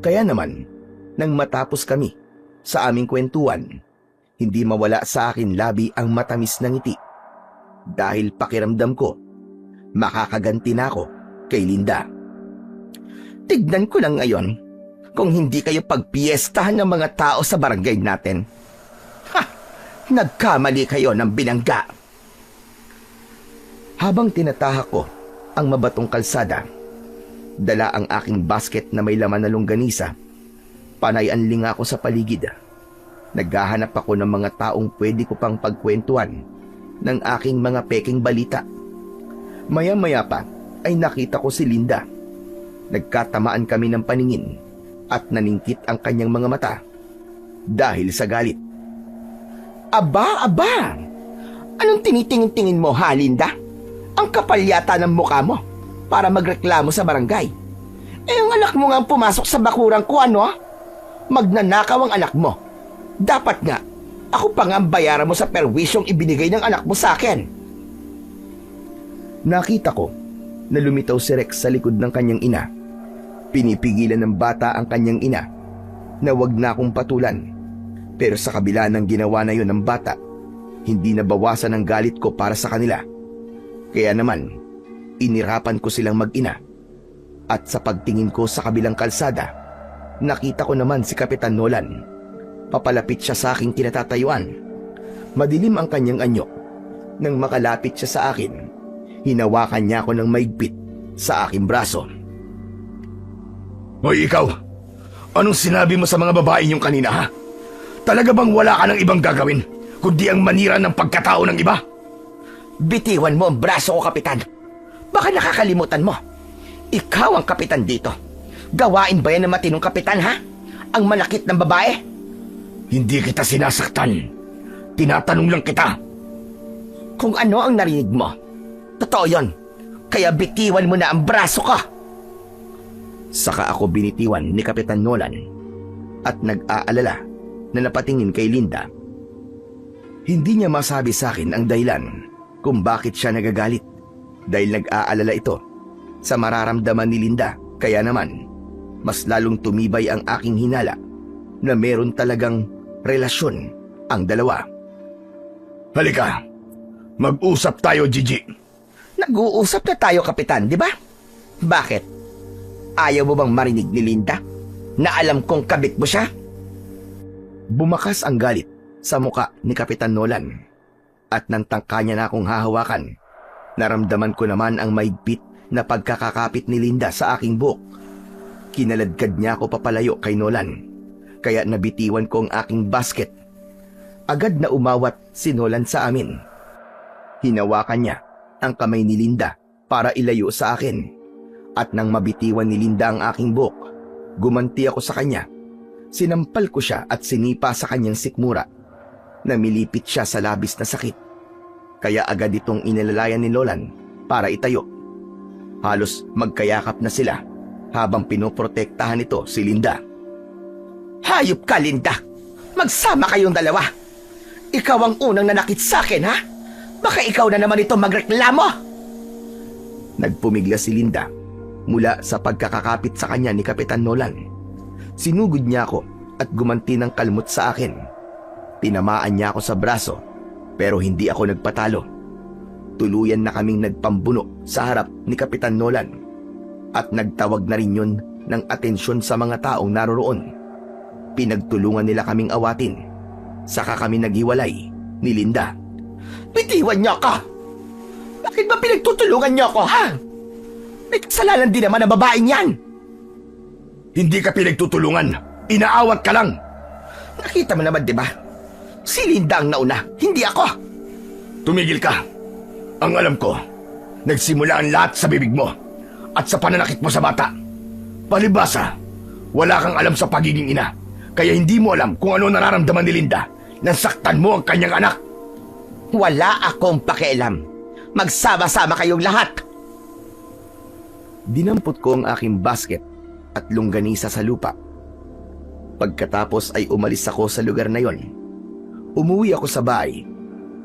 Kaya naman, nang matapos kami sa aming kwentuhan, hindi mawala sa akin labi ang matamis na ngiti dahil pakiramdam ko makakaganti na ako kay Linda. Tignan ko lang ngayon kung hindi kayo pagpiestahan ng mga tao sa barangay natin. Ha! Nagkamali kayo ng binangga. Habang tinatahak ko ang mabatong kalsada, dala ang aking basket na may laman na longganisa, panay anlinga ako sa paligid. Naghahanap ako ng mga taong pwede ko pang pagkwentuhan ng aking mga peking balita. Maya-maya pa ay nakita ko si Linda. Nagkatamaan kami ng paningin at naningkit ang kanyang mga mata dahil sa galit. Aba! Anong tinitingin-tingin mo, ha, Linda? Ang kapal yata ng mukha mo para magreklamo sa barangay. Ang anak mo nga ang pumasok sa bakurang ko, ano? Magnanakaw ang anak mo. Dapat nga, ako pa nga ang bayaran mo sa perwisyong ibinigay ng anak mo sa akin. Nakita ko na lumitaw si Rex sa likod ng kanyang ina. Pinipigilan ng bata ang kanyang ina na wag na akong patulan. Pero sa kabila ng ginawa na yon ng bata, hindi nabawasan ang galit ko para sa kanila. Kaya naman, inirapan ko silang mag-ina. At sa pagtingin ko sa kabilang kalsada, nakita ko naman si Kapitan Nolan. Papalapit siya sa aking kinatatayuan. Madilim ang kanyang anyo. Nang makalapit siya sa akin, hinawakan niya ako ng maigpit sa aking braso. Hoy ikaw, anong sinabi mo sa mga babae niyong kanina, ha? Talaga bang wala ka ng ibang gagawin kundi ang manira ng pagkatao ng iba? Bitiwan mo ang braso ko, Kapitan. Baka nakakalimutan mo. Ikaw ang kapitan dito. Gawain ba yan ng matinong kapitan, ha? Ang malakit ng babae? Hindi kita sinasaktan. Tinatanong lang kita. kung ano ang narinig mo. Totoo yon. Kaya bitiwan mo na ang braso ko. Saka ako binitiwan ni Kapitan Nolan at nag-aalala na napatingin kay Linda. Hindi niya masabi sa akin ang dahilan kung bakit siya nagagalit dahil nag-aalala ito sa mararamdaman ni Linda. Kaya naman, mas lalong tumibay ang aking hinala na meron talagang relasyon ang dalawa. Halika, mag-usap tayo, Gigi. Nag-uusap na tayo, Kapitan, di ba? Bakit? Ayaw mo bang marinig ni Linda na alam kong kabit mo siya? Bumakas ang galit sa muka ni Kapitan Nolan at nang tangka niya na akong hahawakan, naramdaman ko naman ang maigpit na pagkakakapit ni Linda sa aking buhok. Kinaladkad niya ako papalayo kay Nolan, kaya nabitiwan ko ang aking basket. Agad na umawat si Nolan sa amin. Hinawakan niya ang kamay ni Linda para ilayo sa akin, at nang mabitiwan ni Linda ang aking buhok, gumanti ako sa kanya. Sinampal ko siya at sinipa sa kanyang sikmura. Namilipit siya sa labis na sakit, kaya agad itong inilalayan ni Nolan para itayo. Halos magkayakap na sila habang pinoprotektahan nito si Linda. Hayop ka, Linda! Magsama kayong dalawa! Ikaw ang unang nanakit sa akin, ha? Baka ikaw na naman ito magreklamo! Nagpumigla si Linda mula sa pagkakakapit sa kanya ni Kapitan Nolan. Sinugod niya ako at gumanti ng kalmot sa akin. Tinamaan niya ako sa braso pero hindi ako nagpatalo. Tuluyan na kaming nagpambuno sa harap ni Kapitan Nolan at nagtawag na rin yun ng atensyon sa mga taong naroroon. Pinagtulungan nila kaming awatin. Saka kami naghiwalay ni Linda. Bitiwan niyo ako! Bakit ba pinagtutulungan niyo ako, ha? May kasalanan din naman ang babaeng yan! Hindi ka pinagtutulungan. Inaawat ka lang. Nakita mo naman, di ba? Si Linda ang nauna, hindi ako! Tumigil ka. Ang alam ko, nagsimula ang lahat sa bibig mo at sa pananakit mo sa bata. Palibhasa, wala kang alam sa pagiging ina, kaya hindi mo alam kung ano nararamdaman ni Linda nang saktan mo ang kanyang anak. Wala akong pakialam. Magsama-sama kayong lahat. Dinampot ko ang aking basket at longganisa sa lupa. Pagkatapos ay umalis ako sa lugar na yon. Umuwi ako sa bahay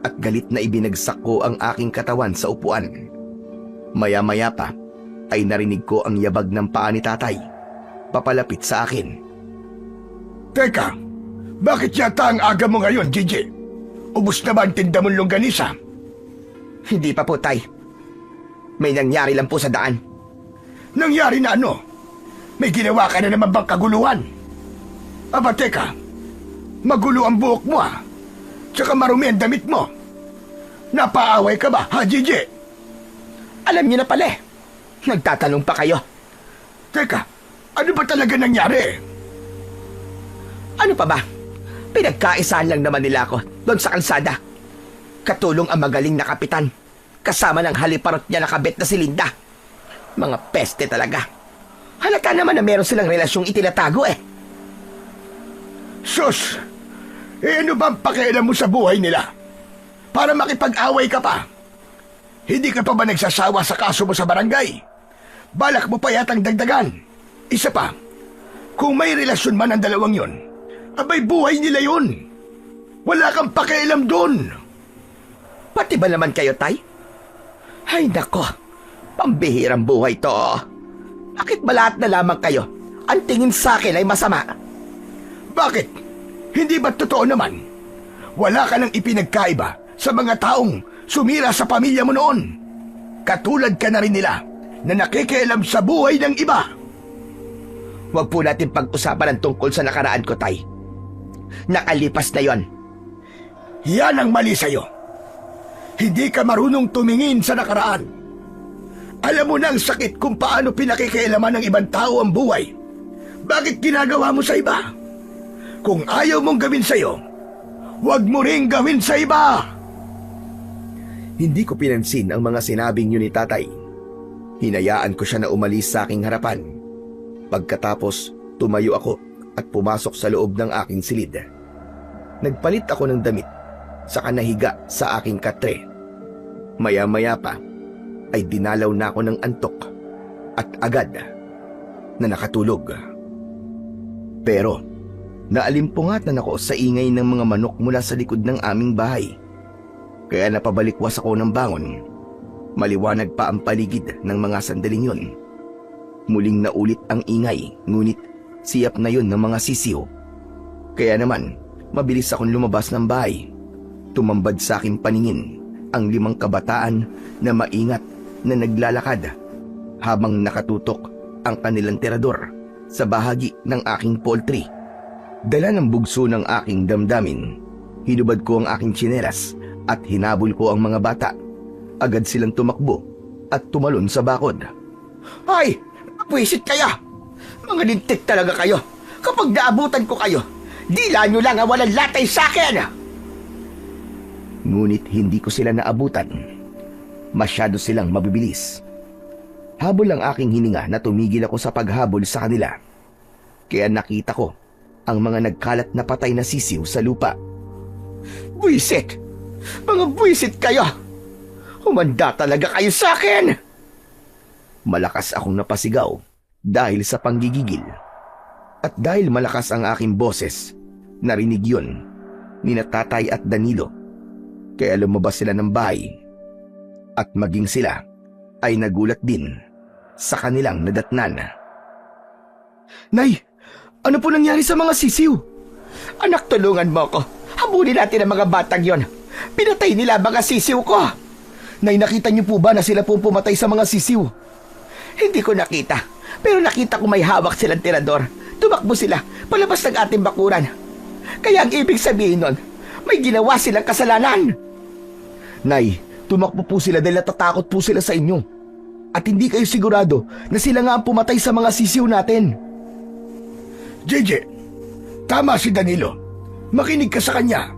at galit na ibinagsak ko ang aking katawan sa upuan. Maya-maya pa ay narinig ko ang yabag ng paa ni tatay papalapit sa akin. Teka, bakit yata ang aga mo ngayon, Gigi? Ubus na ba ang tinda mong longganisa? Hindi pa po, tay. May nangyari lang po sa daan. Nangyari na ano? May ginawa ka na naman bang kaguluhan? Aba, teka. Magulo ang buhok mo, ha? Tsaka marumi ang damit mo. Napaaway ka ba, ha, Gigi? Alam niyo na pala eh. Nagtatanong pa kayo. Teka, ano ba talaga nangyari? Ano pa ba? Pinagkaisahan lang naman nila ako doon sa kalsada. Katulong ang magaling na kapitan, kasama ng haliparot niya na kabit na si Linda. Mga peste talaga. Halata naman na meron silang relasyong itinatago eh. Sus! Ano bang pakialam mo sa buhay nila? Para makipag-away ka pa? Hindi ka pa ba nagsasawa sa kaso mo sa barangay? Balak mo pa yatang dagdagan. Isa pa, kung may relasyon man ang dalawang yon, abay buhay nila yun. Wala kang pakialam doon. Pati ba naman kayo, tay? Ay nako, pambihirang buhay to. Bakit ba lahat na lamang kayo ang tingin sa akin ay masama? Bakit? Hindi ba totoo naman? Wala ka nang ipinagkaiba sa mga taong sumira sa pamilya mo noon. Katulad ka na rin nila na nakikialam sa buhay ng iba. Huwag po natin pag-usapan ang tungkol sa nakaraan ko, tay. Nakalipas na yon. Yan ang mali sa'yo. Hindi ka marunong tumingin sa nakaraan. Alam mo na ang sakit kung paano pinakikialaman ng ibang tao ang buhay. Bakit ginagawa mo sa iba? Kung ayaw mong gawin sa'yo, huwag mo ring gawin sa iba. Hindi ko pinansin ang mga sinabing yun ni tatay. Hinayaan ko siya na umalis sa aking harapan. Pagkatapos, tumayo ako at pumasok sa loob ng aking silid. Nagpalit ako ng damit, saka nahiga sa aking katre Maya-maya pa ay dinalaw na ako ng antok at agad na nakatulog. Pero naalimpungatan ako sa ingay ng mga manok mula sa likod ng aming bahay. Kaya napabalikwas ako ng bangon. Maliwanag pa ang paligid ng mga sandaling yun. Muling naulit ang ingay, ngunit siyap na yun ng mga sisiw. Kaya naman, mabilis akong lumabas ng bahay. Tumambad sa aking paningin ang 5 kabataan na maingat na naglalakad habang nakatutok ang kanilang tirador sa bahagi ng aking poultry. Dala ng bugso ng aking damdamin, hinubad ko ang aking tsinelas at hinabol ko ang mga bata. Agad silang tumakbo at tumalon sa bakod. Ay! Pwisit kayo! Mga lintik talaga kayo! Kapag naabutan ko kayo, dila nyo lang ang walang latay sa akin! Ngunit hindi ko sila naabutan. Masyado silang mabibilis. Habol ang aking hininga na tumigil ako sa paghabol sa kanila. Kaya nakita ko ang mga nagkalat na patay na sisiw sa lupa. Buisit! Mga buisit kayo! Humanda talaga kayo sa akin! Malakas akong napasigaw dahil sa panggigigil. At dahil malakas ang aking boses, narinig yun ni Tatay at Danilo. Kaya lumabas sila ng bahay. At maging sila ay nagulat din sa kanilang nadatnan. Nay, ano po nangyari sa mga sisiw? Anak, tulungan mo ako. Habulin natin ang mga batang yon. Pinatay nila ang mga sisiw ko. Nay, nakita niyo po ba na sila po pumatay sa mga sisiw? Hindi ko nakita. Pero nakita ko may hawak silang tirador. Tumakbo sila palabas ng ating bakuran. Kaya ang ibig sabihin nun, may ginawa silang kasalanan. Nay, tumakbo po sila dahil natatakot po sila sa inyo. At hindi kayo sigurado na sila nga ang pumatay sa mga sisiw natin. JJ, tama si Danilo. Makinig ka sa kanya.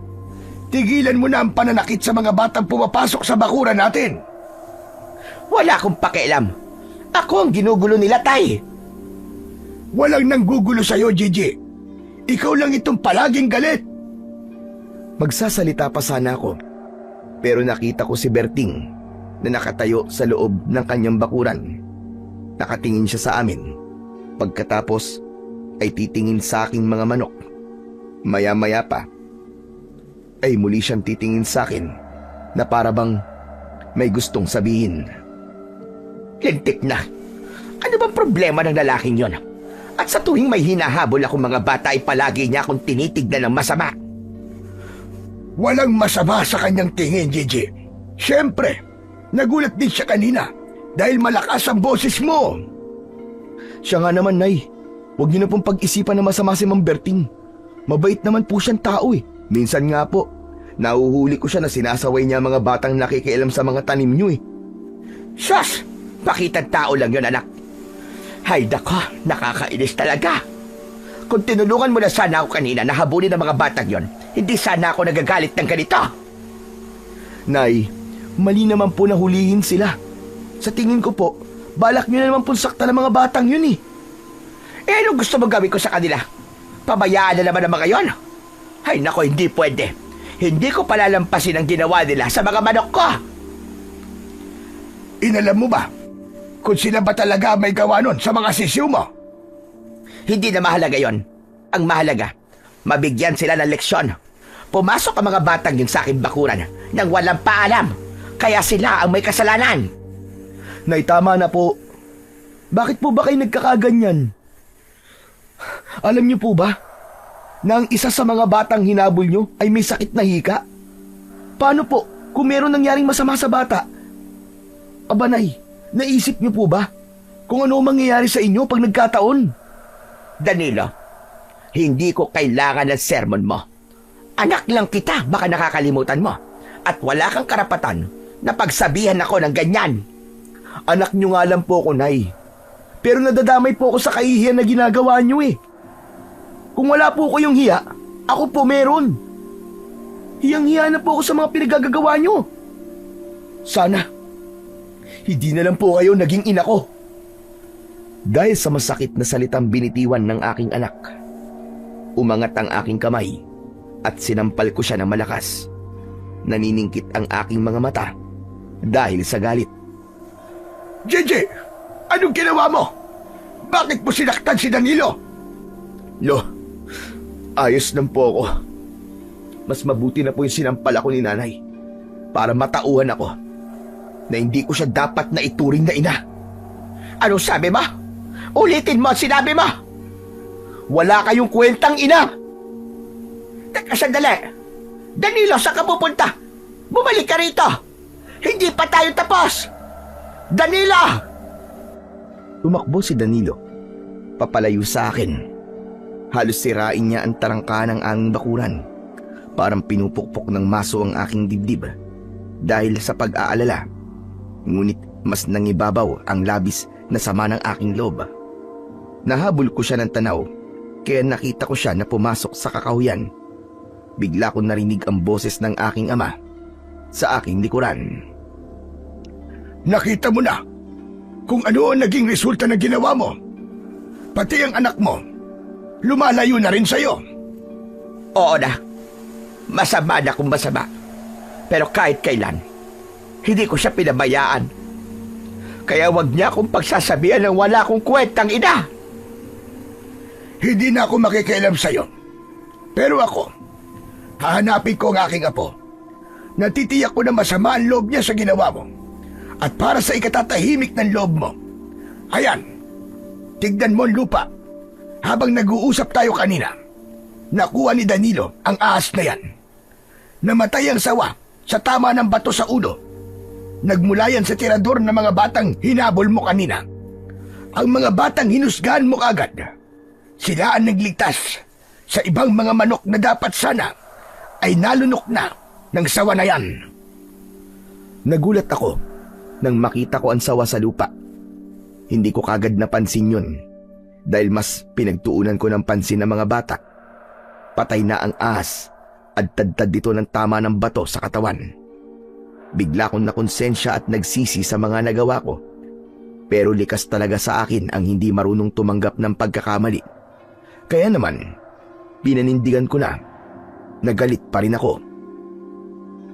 Tigilan mo na ang pananakit sa mga batang pumapasok sa bakuran natin. Wala akong pakialam. Ako ang ginugulo nila, Tay. Walang nanggugulo sa'yo, JJ. Ikaw lang itong palaging galit. Magsasalita pa sana ako, pero nakita ko si Berting na nakatayo sa loob ng kanyang bakuran. Nakatingin siya sa amin. Pagkatapos ay titingin sa aking mga manok. Maya-maya pa ay muli siyang titingin sa akin na para bang may gustong sabihin. Lintik na. Ano bang problema ng lalaking yon? At sa tuwing may hinahabol akong mga bata ay palagi niya akong tinitignan ng masama. Walang masama sa kanyang tingin, JJ. Siyempre, nagulat din siya kanina dahil malakas ang boses mo. Siya nga naman, Nay. Huwag niyo na pong pag-isipan na masama si Mang Berting. Mabait naman po siyang tao eh. Minsan nga po, nahuhuli ko siya na sinasaway niya mga batang nakikialam sa mga tanim niyo eh. Sus! Pakitang tao lang yun, anak. Hay dako, nakakainis talaga. Kung tinulungan mo na sana ako kanina na habulin ang mga batang yon, hindi sana ako nagagalit ng ganito. Nay, mali naman po na hulihin sila. Sa tingin ko po, balak niyo na naman po saktan ng mga batang yun eh. Eh, anong gusto mo gawin ko sa kanila? Pabayaan na naman ang mga yon? Ay nako, hindi pwede. Hindi ko palalampasin ang ginawa nila sa mga manok ko. Inalam mo ba kung sila ba talaga may gawa nun sa mga sisiw mo? Hindi na mahalaga yon. Ang mahalaga, mabigyan sila ng leksyon. Pumasok ang mga batang yun sa aking bakuran nang walang paalam. Kaya sila ang may kasalanan. Nay, tama na po. Bakit po ba kayo nagkakaganyan? Alam niyo po ba na ang isa sa mga batang hinabol niyo ay may sakit na hika? Paano po kung meron nangyaring masama sa bata? Aba, Nay, naisip niyo po ba kung ano mangyayari sa inyo pag nagkataon? Danilo, hindi ko kailangan ng sermon mo. Anak lang kita, baka nakakalimutan mo. At wala kang karapatan na pagsabihan ako ng ganyan. Anak niyo nga lang po ako, Nay. Pero nadadamay po ako sa kahihiyan na ginagawa niyo eh. Kung wala po kayong hiya, ako po meron. Hiyang-hiya na po ako sa mga pinagagagawa niyo. Sana, hindi na lang po kayo naging ina ko. Dahil sa masakit na salitang binitiwan ng aking anak, umangat ang aking kamay at sinampal ko siya ng malakas. Naniningkit ang aking mga mata dahil sa galit. JJ, anong ginawa mo? Bakit mo sinaktan si Danilo? Lo, ayos lang po ako. Mas mabuti na po yung sinampal ako ni nanay para matauhan ako na hindi ko siya dapat na ituring na ina. Anong sabi mo? Ulitin mo ang sinabi mo! Wala kayong kwentang ina! Teka sandali! Danilo, saan ka pupunta? Bumalik ka rito! Hindi pa tayo tapos! Danilo! Tumakbo si Danilo, papalayo sa akin. Halos sirain niya ang tarangka ng aming bakuran. Parang pinupukpok ng maso ang aking dibdib dahil sa pag-aalala. Ngunit mas nangibabaw ang labis na sama ng aking loob. Nahabol ko siya ng tanaw, kaya nakita ko siya na pumasok sa kakahuyan. Bigla ko narinig ang boses ng aking ama sa aking likuran. Nakita mo na kung ano ang naging resulta ng ginawa mo. Pati ang anak mo, lumalayo na rin sa'yo. Oo na. Masama na kung masama. Pero kahit kailan, hindi ko siya pinabayaan. Kaya wag niya akong pagsasabihan ng wala akong kwentang ina. Hindi na ako makikialam sa'yo. Pero ako, hahanapin ko ang aking apo. Natitiyak ko na masama ang loob niya sa ginawa mo. At para sa ikatatahimik ng loob mo, ayan, tignan mo ang lupa. Habang nag-uusap tayo kanina, nakuha ni Danilo ang ahas na yan. Namatay ang sawa sa tama ng bato sa ulo. Nagmula yan sa tirador ng mga batang hinabol mo kanina. Ang mga batang hinusgahan mo agad. Sila ang nagligtas sa ibang mga manok na dapat sana ay nalunok na ng sawa na yan. Nagulat ako nang makita ko ang sawa sa lupa. Hindi ko kagad napansin yun dahil mas pinagtuunan ko ng pansin ng mga bata. Patay na ang ahas at tadtad dito ng tama ng bato sa katawan. Bigla akong nakonsensya at nagsisi sa mga nagawa ko. Pero likas talaga sa akin ang hindi marunong tumanggap ng pagkakamali. Kaya naman, pinanindigan ko na. Nagalit pa rin ako.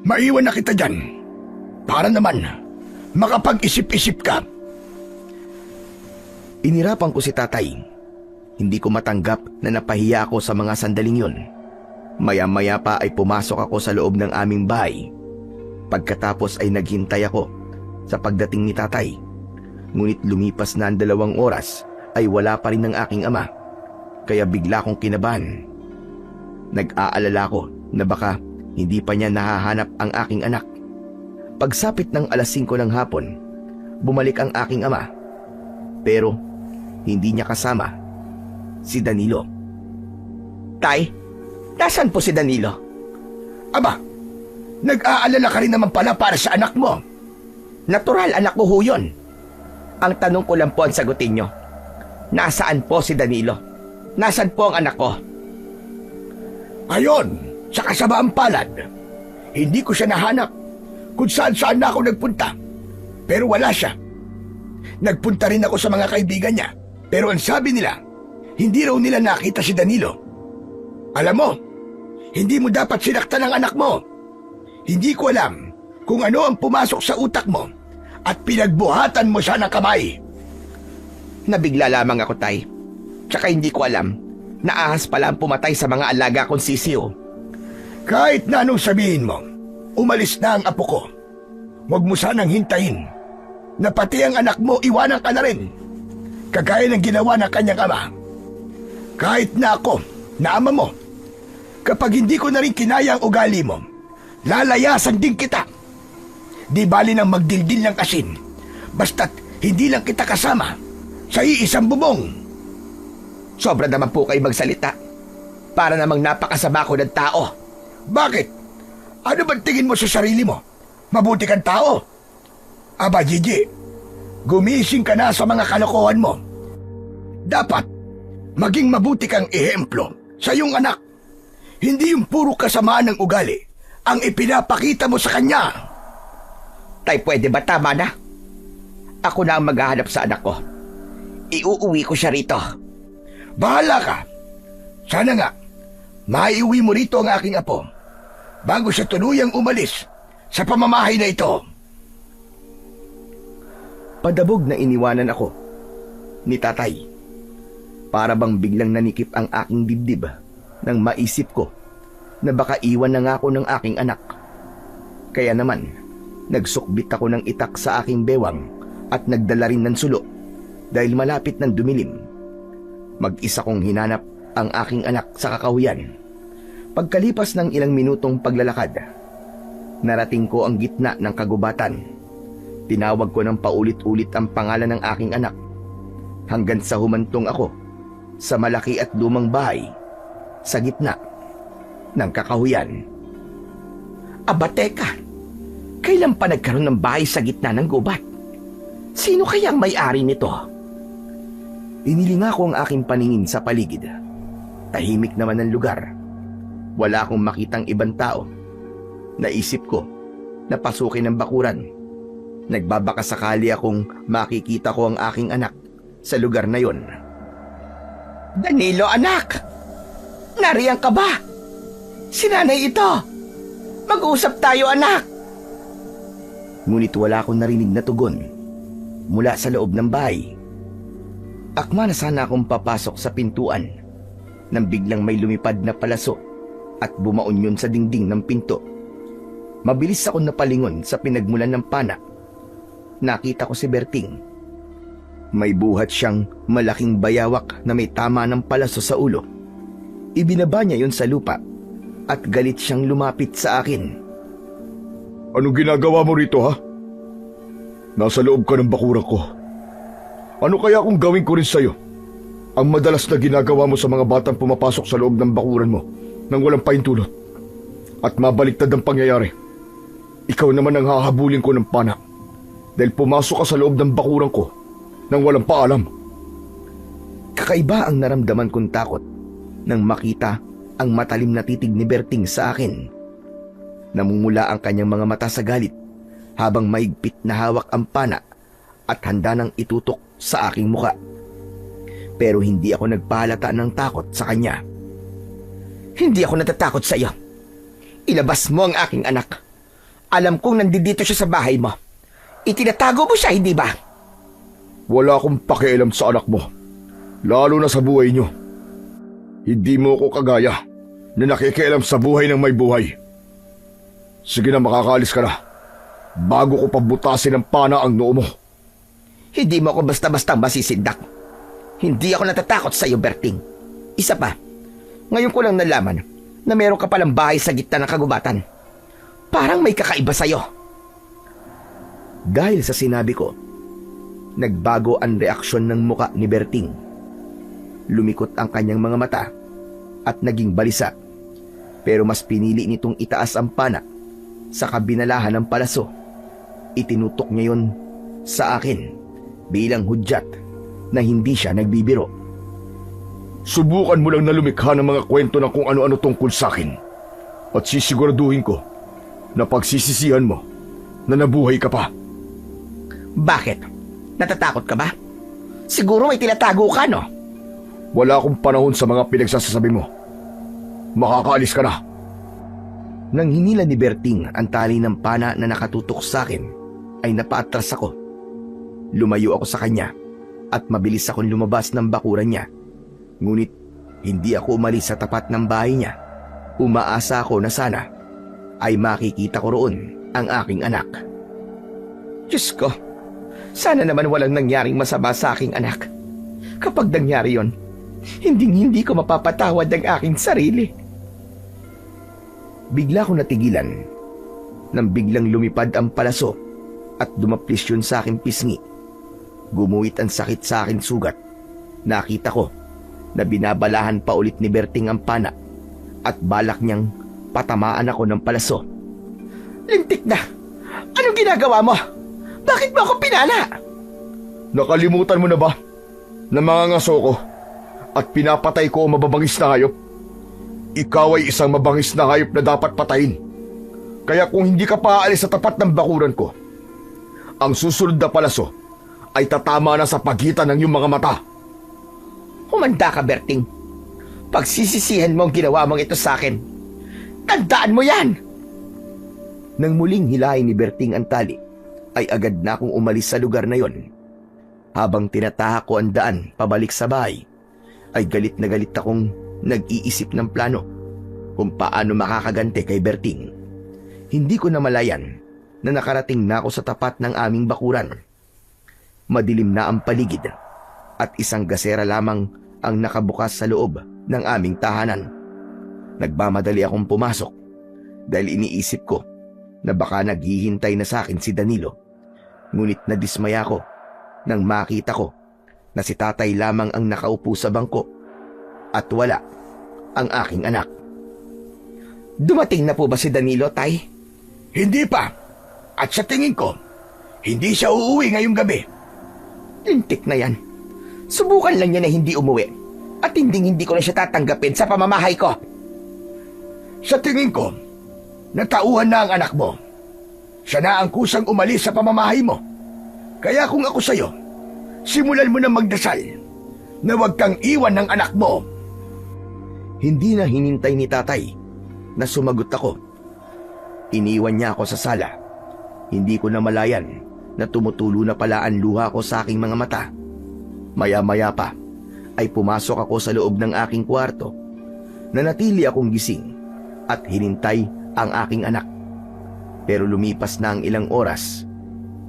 Maiwan na kita dyan. Para naman, makapag-isip-isip ka. Inirapan ko si tatay. Hindi ko matanggap na napahiya ako sa mga sandaling yun. Maya-maya pa ay pumasok ako sa loob ng aming bahay. Pagkatapos ay naghintay ako sa pagdating ni tatay. Ngunit lumipas na ang 2 oras ay wala pa rin ang aking ama. Kaya bigla kong kinabahan. Nag-aalala ko na baka hindi pa niya nahahanap ang aking anak. Pagsapit ng alas 5 ng hapon, bumalik ang aking ama. Pero hindi niya kasama si Danilo. Tay, nasaan po si Danilo? Aba, nag-aalala ka rin naman pala para sa anak mo. Natural, anak ko ho yun. Ang tanong ko lang po ang sagutin nyo. Nasaan po si Danilo? Nasaan po ang anak ko? Ayon, sa kasabaang palad, hindi ko siya nahanap kung saan-saan na ako nagpunta. Pero wala siya. Nagpunta rin ako sa mga kaibigan niya. Pero ang sabi nila, hindi raw nila nakita si Danilo. Alam mo, hindi mo dapat sinaktan ang anak mo. Hindi ko alam kung ano ang pumasok sa utak mo at pinagbuhatan mo siya ng kamay. Nabigla lamang ako, tay. Tsaka hindi ko alam na ahas pala ang pumatay sa mga alaga kong sisiyo. Kahit na anong sabihin mo, umalis na ang apo ko. Huwag mo sanang hintayin na pati ang anak mo iwanan ka na rin. Kagaya ng ginawa ng kanyang ama. Kahit na ako, na ama mo, kapag hindi ko na rin kinaya ang ugali mo, lalayasan din kita. Di bali nang magdildil ng asin, basta't hindi lang kita kasama sa iisang bubong. Sobra naman po kayo magsalita. Para namang napakasama ko ng tao. Bakit? Ano ba tingin mo sa sarili mo? Mabuti kang tao? Aba, Gigi, gumising ka na sa mga kalokohan mo. Dapat, maging mabuti kang ehemplo sa iyong anak. Hindi yung puro kasamaan ng ugali ang ipinapakita mo sa kanya. Tay, pwede ba tama na? Ako na ang maghahanap sa anak ko. Iuuwi ko siya rito. Bahala ka. Sana nga, maiuwi mo rito ang aking apo bago siya tuluyang umalis sa pamamahay na ito. Padabog na iniwanan ako ni tatay. Para bang biglang nanikip ang aking dibdib nang maisip ko na baka iwan na nga ako ng aking anak. Kaya naman, nagsukbit ako ng itak sa aking bewang at nagdala rin ng sulo dahil malapit ng dumilim. Mag-isa kong hinanap ang aking anak sa kakahuyan. Pagkalipas ng ilang minutong paglalakad, narating ko ang gitna ng kagubatan. Tinawag ko ng paulit-ulit ang pangalan ng aking anak hanggang sa humantong ako sa malaki at lumang bahay sa gitna ng kakahuyan. Aba teka, kailan pa nagkaroon ng bahay sa gitna ng gubat? Sino kaya ang may-ari nito? Inilinga ko ang aking paningin sa paligid. Tahimik naman ang lugar. Wala akong makitang ibang tao. Naisip ko na pasukin ang bakuran. Nagbabaka sakali akong makikita ko ang aking anak sa lugar na yon. Danilo anak! Nariyan ka ba? Si nanay ito! Mag-usap tayo anak! Ngunit wala akong narinig na tugon mula sa loob ng bahay. Akma na sana akong papasok sa pintuan nang biglang may lumipad na palaso at bumaon yun sa dingding ng pinto. Mabilis akong napalingon sa pinagmulan ng pana. Nakita ko si Berting. May buhat siyang malaking bayawak na may tama ng palaso sa ulo. Ibinaba niya yun sa lupa at galit siyang lumapit sa akin. Anong ginagawa mo rito, ha? Nasa loob ka ng bakuran ko. Ano kaya kung gawin ko rin sa'yo? Ang madalas na ginagawa mo sa mga batang pumapasok sa loob ng bakuran mo nang walang pahintulot. At mabaliktad ang pangyayari. Ikaw naman ang hahabulin ko ng pana dahil pumasok ka sa loob ng bakuran ko nang walang paalam. Kakaiba ang naramdaman kong takot nang makita ang matalim na titig ni Berting sa akin. Namumula ang kanyang mga mata sa galit habang maigpit na hawak ang pana at handa nang itutok sa aking muka. Pero hindi ako nagpahalata ng takot sa kanya. Hindi ako natatakot sa iyo. Ilabas mo ang aking anak. Alam kong nandito siya sa bahay mo. Itinatago mo siya, hindi ba? Wala akong pakialam sa anak mo, lalo na sa buhay niyo. Hindi mo ko kagaya na nakikialam sa buhay ng may buhay. Sige na, makakaalis ka na bago ko pabutasin ng pana ang noo mo. Hindi mo ako basta-basta masisindak. Hindi ako natatakot sa iyo, Berting. Isa pa, ngayon ko lang nalaman na meron ka palang bahay sa gitna ng kagubatan. Parang may kakaiba sa iyo. Dahil sa sinabi ko, nagbago ang reaksyon ng muka ni Berting. Lumikot ang kanyang mga mata at naging balisa. Pero mas pinili nitong itaas ang pana sa kabinalahan ng palaso. Itinutok niya yun sa akin bilang hudyat na hindi siya nagbibiro. Subukan mo lang na lumikha ng mga kwento ng kung ano-ano tungkol sa akin. At sisiguraduhin ko na pagsisisihan mo na nabuhay ka pa. Bakit? Natatakot ka ba? Siguro may tinatago ka, no? Wala akong panahon sa mga pinagsasasabi mo. Makakaalis ka na. Nang hinila ni Berting ang tali ng pana na nakatutok sa akin, ay napaatras ako. Lumayo ako sa kanya at mabilis akong lumabas ng bakuran niya. Ngunit hindi ako umalis sa tapat ng bahay niya. Umaasa ako na sana ay makikita ko roon ang aking anak. Diyos ko, sana naman walang nangyaring masama sa aking anak. Kapag nangyari yon, hindi ko mapapatawad ang aking sarili. Bigla ko natigilan nang biglang lumipad ang palaso at dumaplis yun sa aking pisngi. Gumuhit ang sakit sa aking sugat. Nakita ko na binabalahan pa ulit ni Berting ang pana at balak niyang patamaan ako ng palaso. Lintik na! Anong ginagawa mo? Bakit mo ako pinala? Nakalimutan mo na ba na mangangaso ko at pinapatay ko ang mababangis na hayop? Ikaw ay isang mabangis na hayop na dapat patayin. Kaya kung hindi ka paalis sa tapat ng bakuran ko, ang susunod na palaso ay tatama na sa pagitan ng iyong mga mata. Humanda ka, Berting. Pagsisisihan mo ang ginawa mong ito sa akin. Tandaan mo yan! Nang muling hilahin ni Berting ang tali, ay agad na akong umalis sa lugar na yon. Habang tinatahak ko ang daan pabalik sa bahay, ay galit na galit akong nag-iisip ng plano kung paano makakaganti kay Berting. Hindi ko namalayan na nakarating na ako sa tapat ng aming bakuran. Madilim na ang paligid at isang gasera lamang ang nakabukas sa loob ng aming tahanan. Nagmamadali akong pumasok dahil iniisip ko na baka naghihintay na sa akin si Danilo. Ngunit nadismaya ko nang makita ko na si tatay lamang ang nakaupo sa bangko at wala ang aking anak. Dumating na po ba si Danilo, tay? Hindi pa. At sa tingin ko, hindi siya uuwi ngayong gabi. Lintik na yan. Subukan lang niya na hindi umuwi at hindi ko na siya tatanggapin sa pamamahay ko. Sa tingin ko, natauhan na ang anak mo. Siya na ang kusang umalis sa pamamahay mo. Kaya kung ako sa'yo, simulan mo na magdasal na huwag kang iwan ng anak mo. Hindi na hinintay ni tatay na sumagot ako. Iniwan niya ako sa sala. Hindi ko namalayan na tumutulo na pala ang luha ko sa aking mga mata. Maya-maya pa ay pumasok ako sa loob ng aking kwarto. Nanatili akong gising at hinintay ang aking anak. Pero lumipas na ang ilang oras,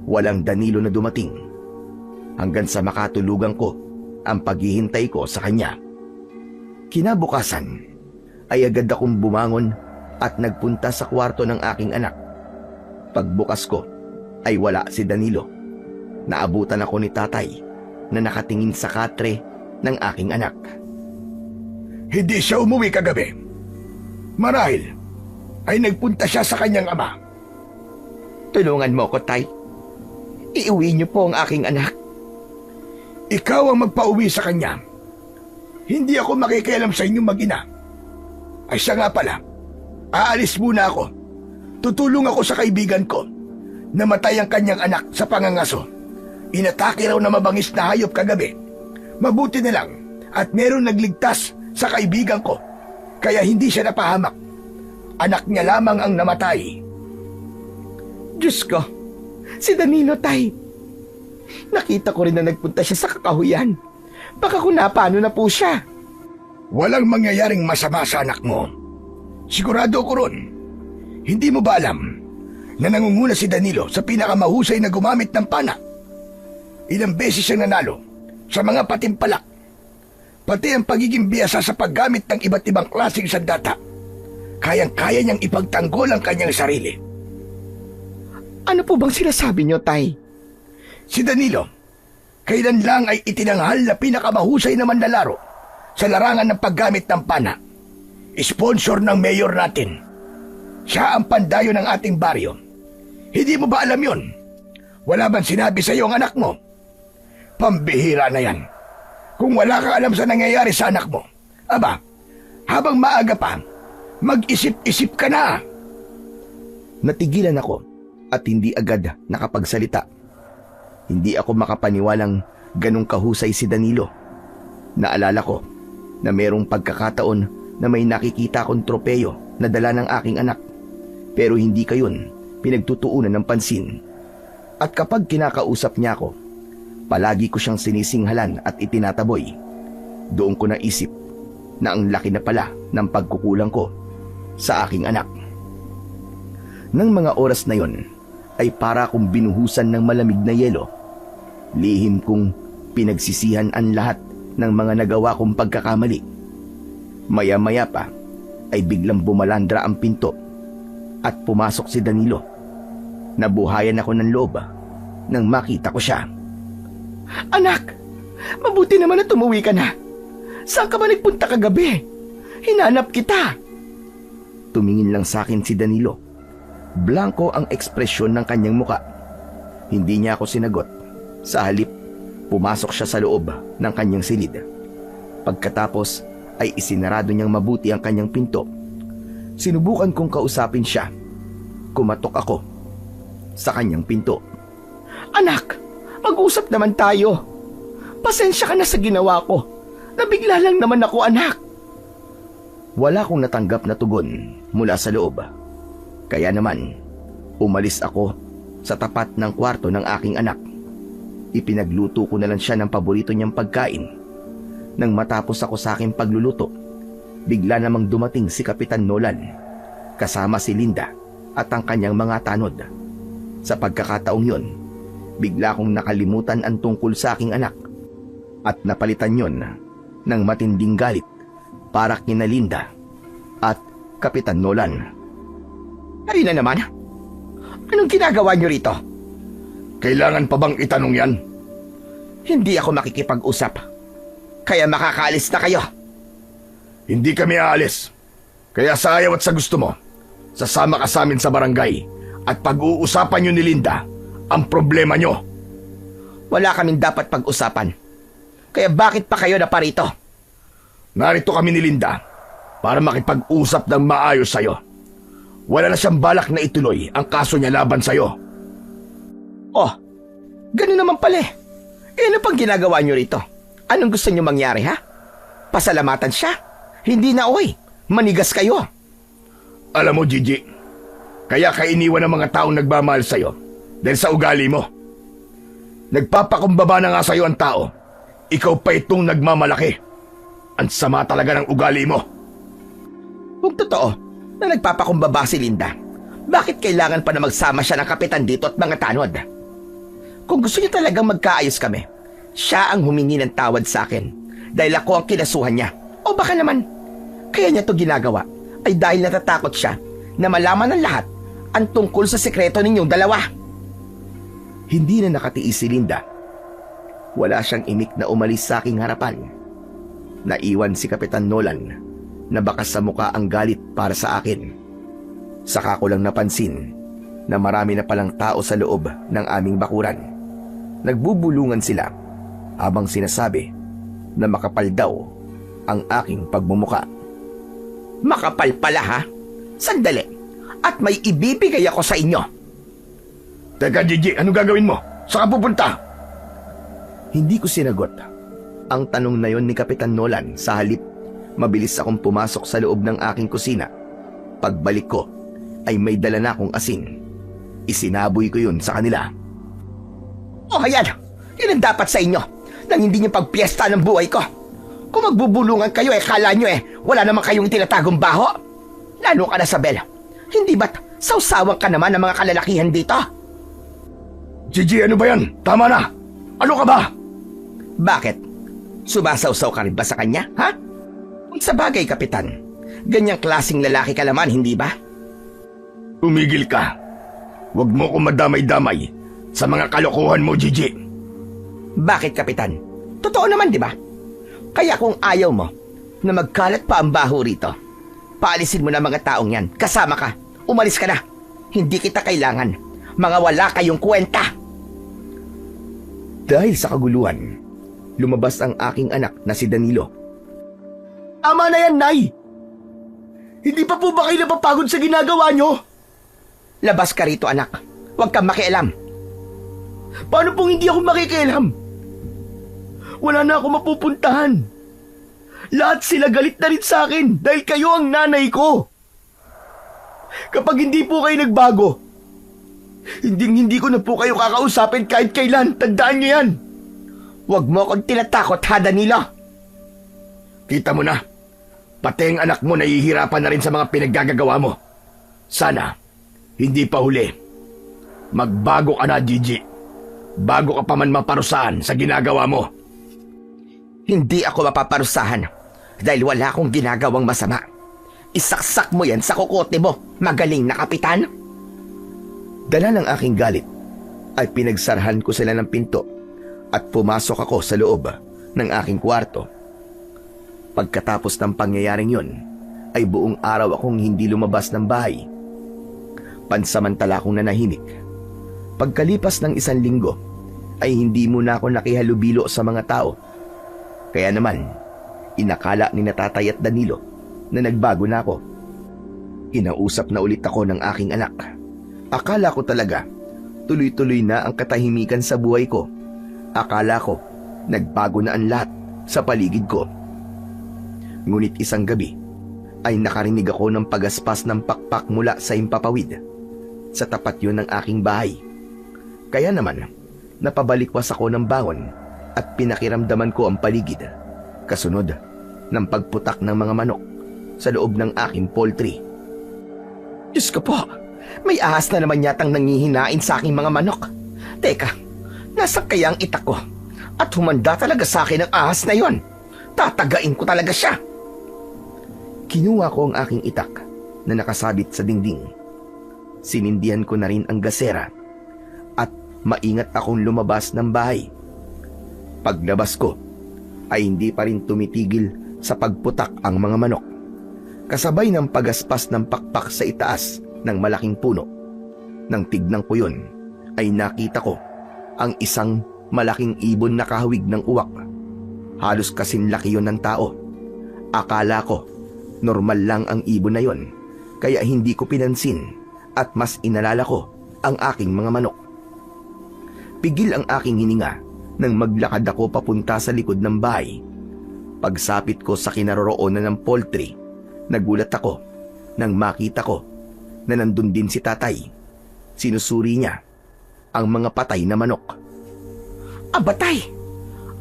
walang Danilo na dumating. Hanggang sa makatulugan ko ang paghihintay ko sa kanya. Kinabukasan ay agad akong bumangon at nagpunta sa kwarto ng aking anak. Pagbukas ko ay wala si Danilo. Naabutan ako ni tatay na nakatingin sa katre ng aking anak. Hindi siya umuwi kagabi. Marahil ay nagpunta siya sa kanyang ama. Tulungan mo ko, tay. Iuwi niyo po ang aking anak. Ikaw ang magpauwi sa kanya. Hindi ako makikialam sa inyong mag-ina. Ay siya nga pala, aalis muna ako. Tutulong ako sa kaibigan ko. Namatay ang kanyang anak sa pangangaso. Inatake raw na mabangis na hayop kagabi. Mabuti na lang at meron nagligtas sa kaibigan ko. Kaya hindi siya napahamak. Anak niya lamang ang namatay. Diyos ko, si Danilo, tay. Nakita ko rin na nagpunta siya sa kakahuyan. Baka kung napano na po siya. Walang mangyayaring masama sa anak mo. Sigurado ko ron. Hindi mo ba alam na nangunguna si Danilo sa pinakamahusay na gumamit ng pana? Ilang beses siyang nanalo sa mga patimpalak. Pati ang pagiging biyasa sa paggamit ng iba't ibang klaseng sandata. Kayang-kaya niyang ipagtanggol ang kanyang sarili. Ano po bang sinasabi niyo, tay? Si Danilo, kailan lang ay itinanghal na pinakamahusay na manlalaro sa larangan ng paggamit ng pana. Sponsor ng mayor natin. Siya ang pandayo ng ating baryo. Hindi mo ba alam yon? Wala bang sinabi sa iyo ang anak mo? Pambihira na yan. Kung wala kang alam sa nangyayari sa anak mo, aba, habang maaga pa, mag-isip-isip ka na. Natigilan ako at hindi agad nakapagsalita. Hindi ako makapaniwalang ganong kahusay si Danilo. Naalala ko na merong pagkakataon na may nakikita akong tropeyo na dala ng aking anak. Pero hindi kayon pinagtutuunan ng pansin. At kapag kinakausap niya ako, palagi ko siyang sinisinghalan at itinataboy. Doon ko naisip na ang laki na pala ng pagkukulang ko sa aking anak. Nang mga oras na yon, ay para akong binuhusan ng malamig na yelo. Lihim kong pinagsisihan ang lahat ng mga nagawa kong pagkakamali. Maya-maya pa ay biglang bumalandra ang pinto at pumasok si Danilo. Nabuhayan ako ng loob nang makita ko siya. Anak, mabuti naman na tumuwi ka na. Saan ka ba nagpunta kagabi? Hinanap kita. Tumingin lang sa akin si Danilo. Blanko ang ekspresyon ng kanyang muka. Hindi niya ako sinagot. Sa halip, pumasok siya sa loob ng kanyang silid. Pagkatapos ay isinarado niyang mabuti ang kanyang pinto. Sinubukan kong kausapin siya. Kumatok ako sa kanyang pinto. Anak, mag-usap naman tayo. Pasensya ka na sa ginawa ko. Nabigla lang naman ako, anak. Wala akong natanggap na tugon mula sa loob. Kaya naman, umalis ako sa tapat ng kwarto ng aking anak. Ipinagluto ko na lang siya ng paborito niyang pagkain. Nang matapos ako sa aking pagluluto, bigla namang dumating si Kapitan Nolan, kasama si Linda at ang kanyang mga tanod. Sa pagkakataong yon, bigla kong nakalimutan ang tungkol sa aking anak at napalitan yon ng matinding galit para kina Linda at Kapitan Nolan. Ay na naman. Anong ginagawa niyo rito? Kailangan pa bang itanong yan? Hindi ako makikipag-usap. Kaya makakaalis na kayo. Hindi kami aalis. Kaya sa ayaw at sa gusto mo, sasama ka sa amin sa barangay at pag-uusapan nyo ni Linda ang problema nyo. Wala kaming dapat pag-usapan. Kaya bakit pa kayo na parito? Narito kami ni Linda para makipag-usap ng maayos sa'yo. Wala na siyang balak na ituloy ang kaso niya laban sa'yo. Oh, ganun naman pala eh. Ano pang ginagawa niyo rito? Anong gusto niyo mangyari ha? Pasalamatan siya? Hindi na oy, manigas kayo. Alam mo, Gigi, kaya ka iniwan ng mga taong nagmamahal sa'yo dahil sa ugali mo. Nagpapakumbaba na nga sa'yo ang tao. Ikaw pa itong nagmamalaki. Ang sama talaga ng ugali mo. Kung totoo na nagpapakumbaba si Linda, bakit kailangan pa na magsama siya ng kapitan dito at mga tanod? Kung gusto niya talagang magkaayos kami, siya ang humingi ng tawad sa akin dahil ako ang kinasuhan niya. O baka naman, kaya niya to ginagawa ay dahil natatakot siya na malaman ng lahat ang tungkol sa sekreto ninyong dalawa. Hindi na nakatiis si Linda. Wala siyang imik na umalis sa aking harapan. Naiwan si Kapitan Nolan na bakas sa muka ang galit para sa akin. Saka ko lang napansin na marami na palang tao sa loob ng aming bakuran. Nagbubulungan sila habang sinasabi na makapal daw ang aking pagmumuka. Makapal pala ha? Sandali, at may ibibigay ako sa inyo. Teka, Gigi, ano gagawin mo? Saan ka pupunta? Hindi ko sinagot ang tanong na yon ni Kapitan Nolan. Sa halip, mabilis akong pumasok sa loob ng aking kusina. Pagbalik ko, ay may dala na akong asin. Isinaboy ko yun sa kanila. O ayan, yun ang dapat sa inyo nang hindi niyo pagpiesta ng buhay ko. Kung magbubulungan kayo kala nyo wala naman kayong tinatagong baho. Lalo ka na, Sabel. Hindi ba't sausawan ka naman ng mga kalalakihan dito? Gigi, ano ba yan? Tama na! Ano ka ba? Bakit? Sumasawsaw ka rin ba sa kanya, ha? Kung sa bagay, Kapitan, ganyang klaseng lalaki ka naman, hindi ba? Tumigil ka. Huwag mo kong madamay-damay sa mga kalokohan mo, Gigi. Bakit, Kapitan? Totoo naman, di ba? Kaya kung ayaw mo na magkalat pa ang baho rito, paalisin mo na mga taong yan. Kasama ka. Umalis ka na. Hindi kita kailangan. Mga wala kayong kwenta. Dahil sa kaguluhan, lumabas ang aking anak na si Danilo. Tama na yan, Nay! Hindi pa po ba kayo napapagod sa ginagawa nyo? Labas ka rito, anak. Huwag kang makialam. Paano pong hindi ako makikialam? Wala na ako mapupuntahan. Lahat sila galit na rin sa akin dahil kayo ang nanay ko. Kapag hindi po kayo nagbago, hindi ko na po kayo kakausapin kahit kailan. Tandaan niyo yan. Huwag mo akong tinatakot, ha, Danilo? Kita mo na, pati ang anak mo nahihirapan na rin sa mga pinaggagawa mo. Sana, hindi pa huli. Magbago ka na, Gigi. Bago ka pa man maparusahan sa ginagawa mo. Hindi ako mapaparusahan dahil wala akong ginagawang masama. Isaksak mo yan sa kukote mo, magaling na kapitan. Dala ng aking galit ay pinagsarahan ko sila ng pinto at pumasok ako sa loob ng aking kwarto. Pagkatapos ng pangyayaring yon, ay buong araw akong hindi lumabas ng bahay. Pansamantala akong nanahimik. Pagkalipas ng 1 linggo, ay hindi muna ako nakihalubilo sa mga tao. Kaya naman, inakala ni Tatay at Danilo na nagbago na ako. Kinausap na ulit ako ng aking anak. Akala ko talaga, tuloy-tuloy na ang katahimikan sa buhay ko. Akala ko, nagbago na ang lahat sa paligid ko. Ngunit isang gabi, ay nakarinig ako ng pagaspas ng pakpak mula sa himpapawid. Sa tapat yun ng aking bahay. Kaya naman, Napabalikwas ako ng bangon at pinakiramdaman ko ang paligid. Kasunod ng pagputak ng mga manok sa loob ng aking poultry. Diyos ko po, may ahas na naman yatang nangihinain sa aking mga manok. Teka, nasa kaya ang itak ko? At humanda talaga sa akin ang ahas na yon. Tatagain ko talaga siya. Kinuha ko ang aking itak na nakasabit sa dingding. Sinindihan ko na rin ang gasera at maingat akong lumabas ng bahay. Paglabas ko ay hindi pa rin tumitigil sa pagputak ang mga manok. Kasabay ng pagaspas ng pakpak sa itaas ng malaking puno. Nang tignan ko yun, ay nakita ko ang isang malaking ibon na kahawig ng uwak. Halos kasing laki yun ng tao. Akala ko, normal lang ang ibon na yon, kaya hindi ko pinansin at mas inalala ko ang aking mga manok. Pigil ang aking hininga nang maglakad ako papunta sa likod ng bahay. Pagsapit ko sa kinaroroonan ng poultry, nagulat ako nang makita ko na nandun din si tatay. Sinusuri niya ang mga patay na manok. Abatay,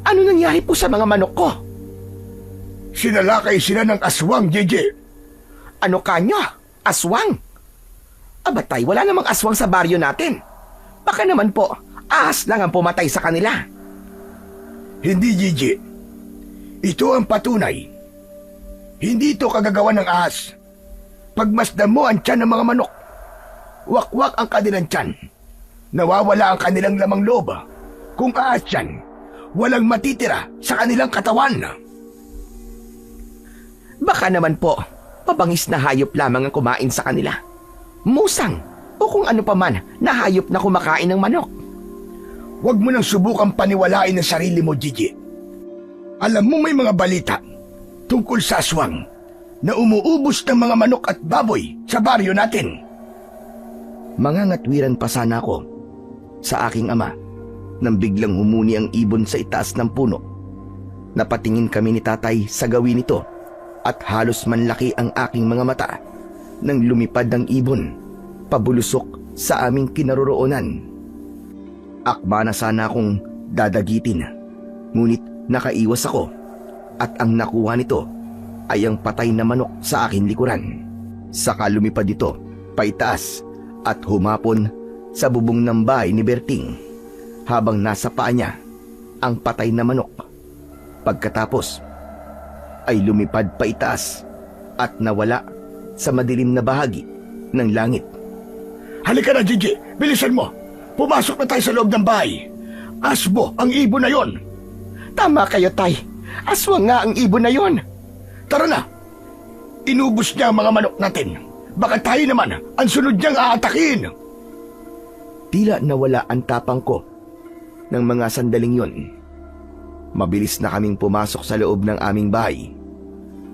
ano nangyari po sa mga manok ko? Sinalakay sila ng aswang, Gigi. Ano kanyo? Aswang? Abatay, wala namang aswang sa baryo natin. Baka naman po, ahas lang ang pumatay sa kanila. Hindi, Gigi. Ito ang patunay. Hindi ito kagagawa ng ahas. Pagmasdan mo ang tiyan ng mga manok, wakwak ang kanilang tiyan. Nawawala ang kanilang lamang loob. Kung ahas yan, walang matitira sa kanilang katawan. Baka naman po, mabangis na hayop lamang ang kumain sa kanila. Musang, o kung ano pa man na hayop na kumakain ng manok. Huwag mo nang subukang paniwalain ang sarili mo, Gigi. Alam mo may mga balita tungkol sa aswang na umuubos ng mga manok at baboy sa baryo natin. Mangangatwiran pa sana ako sa aking ama nang biglang humuni ang ibon sa itaas ng puno. Napatingin kami ni tatay sa gawin nito at halos manlaki ang aking mga mata nang lumipad ang ibon pabulusok sa aming kinaroroonan. Akma na sana akong dadagitin, ngunit nakaiwas ako at ang nakuha nito ay ang patay na manok sa aking likuran. Saka lumipad ito paitaas at humapon sa bubong ng bahay ni Berting habang nasa paa niya ang patay na manok. Pagkatapos ay lumipad paitaas at nawala sa madilim na bahagi ng langit. Halika na, Gigi. Bilisan mo. Pumasok na tayo sa loob ng bahay. Asbo ang ibon na yon. Tama kayo, tay. Aswang nga ang ibon na yon. Tara na. Inubos niya ang mga manok natin. Baka tayo naman ang sunod niyang aatakin. Tila nawala ang tapang ko ng mga sandaling yon. Mabilis na kaming pumasok sa loob ng aming bahay.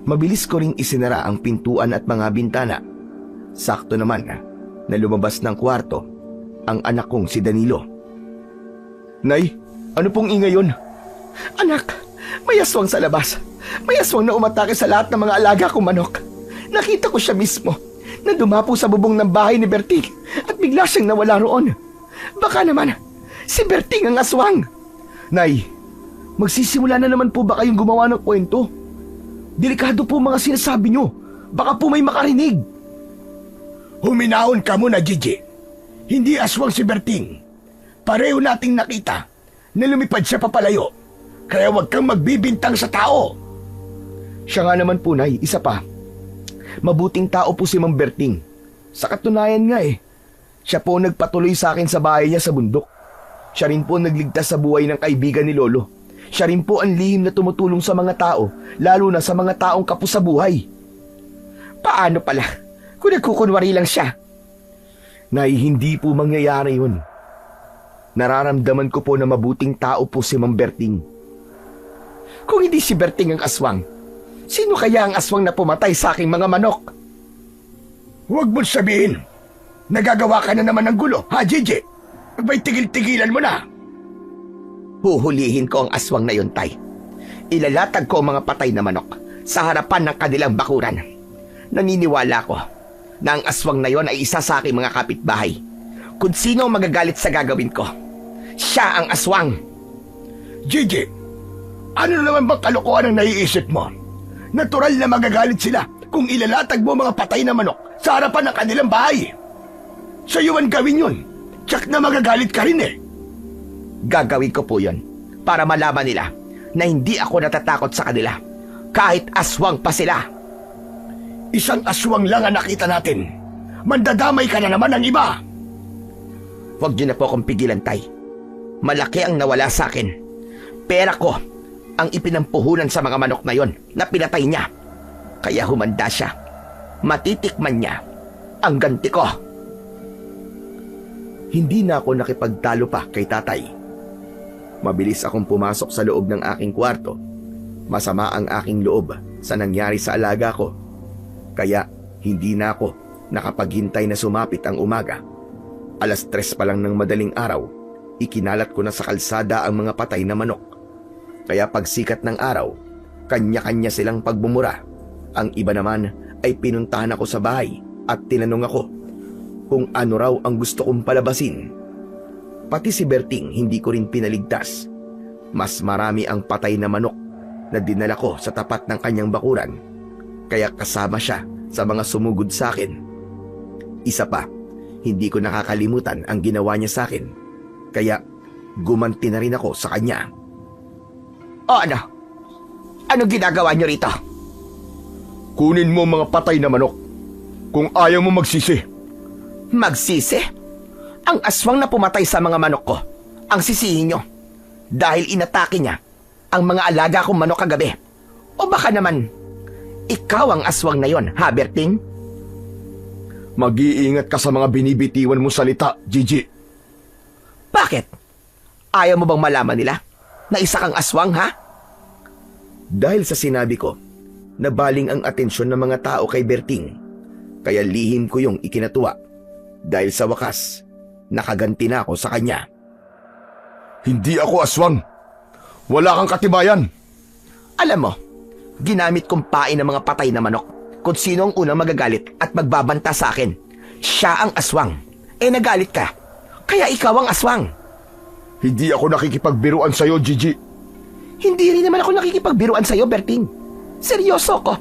Mabilis ko ring isinara ang pintuan at mga bintana. Sakto naman na lumabas ng kwarto ang anak kong si Danilo. Nay, ano pong ingay yun? Anak, may aswang sa labas. May aswang na umatake sa lahat ng mga alaga kong manok. Nakita ko siya mismo na dumapo sa bubong ng bahay ni Berting at bigla siyang nawala roon. Baka naman, si Berting ang aswang. Nay, magsisimula na naman po ba kayong gumawa ng kwento? Delikado po mga sinasabi nyo. Baka po may makarinig. Huminahon ka muna, Gigi. Hindi aswang si Berting. Pareho nating nakita na lumipad siya papalayo. Kaya huwag kang magbibintang sa tao. Siya nga naman po, Nay, isa pa. Mabuting tao po si Mang Berting. Sa katunayan nga siya po nagpatuloy sa akin sa bahay niya sa bundok. Siya rin po nagligtas sa buhay ng kaibigan ni Lolo. Siya rin po ang lihim na tumutulong sa mga tao, lalo na sa mga taong kapos sa buhay. Paano pala? Kung nagkukunwari lang siya. Nay, hindi po mangyayari yun. Nararamdaman ko po na mabuting tao po si Mang Berting. Kung hindi si Berting ang aswang, sino kaya ang aswang na pumatay sa aking mga manok? Huwag mo sabihin. Nagagawa ka na naman ng gulo, ha, Gigi? May tigil-tigilan mo na. Huhulihin ko ang aswang na yun, tay. Ilalatag ko ang mga patay na manok sa harapan ng kanilang bakuran. Naniniwala ko na ang aswang na yon ay isa sa aking mga kapitbahay. Kung sino ang magagalit sa gagawin ko, Siya ang aswang. Gigi, ano na naman bang kalokohan ang naiisip mo? Natural na magagalit sila kung ilalatag mo mga patay na manok sa harapan ng kanilang bahay. Sa'yo man gawin yun. Tsak na magagalit ka rin eh. Gagawin ko po yun para malaman nila na hindi ako natatakot sa kanila kahit aswang pa sila. Isang aswang lang ang nakita natin. Mandadamay ka na naman ng iba. Huwag niyo na po akong pigilan, Tay. Malaki ang nawala sa akin. Pera ko ang ipinampuhunan sa mga manok na yon na pinatay niya. Kaya humanda siya. Matitikman niya ang ganti ko. Hindi na ako nakipagtalo pa kay tatay. Mabilis akong pumasok sa loob ng aking kwarto. Masama ang aking loob sa nangyari sa alaga ko. Kaya hindi na ako nakapaghintay na sumapit ang umaga. 3:00 pa lang ng madaling araw, ikinalat ko na sa kalsada ang mga patay na manok. Kaya pagsikat ng araw, kanya-kanya silang pagbumura. Ang iba naman ay pinuntahan ako sa bahay at tinanong ako kung ano raw ang gusto kong palabasin. Pati si Berting hindi ko rin pinaligtas. Mas marami ang patay na manok na dinala ko sa tapat ng kanyang bakuran. Kaya kasama siya sa mga sumugod sa akin. Isa pa, hindi ko nakakalimutan ang ginawa niya sa akin. Kaya gumanti na rin ako sa kanya. O ano? Ano ginagawa niyo rito? Kunin mo mga patay na manok kung ayaw mo magsisi. Magsisi? Ang aswang na pumatay sa mga manok ko ang sisihin niyo dahil inatake niya ang mga alaga kong manok kagabi. O baka naman ikaw ang aswang na yon, ha, Berting? Mag-iingat ka sa mga binibitiwan mo salita, Gigi. Bakit? Ayaw mo bang malaman nila na isa kang aswang, ha? Dahil sa sinabi ko, nabaling ang atensyon ng mga tao kay Berting. Kaya lihim ko yung ikinatuwa. Dahil sa wakas, nakaganti na ako sa kanya. Hindi ako aswang. Wala kang katibayan. Alam mo, ginamit kong pain ng mga patay na manok kung sino ang unang magagalit at magbabanta sa akin. Siya ang aswang. Nagalit ka. Kaya ikaw ang aswang. Hindi ako nakikipagbiruan sa'yo, Gigi. Hindi rin naman ako nakikipagbiruan sa'yo, Berting. Seryoso ko.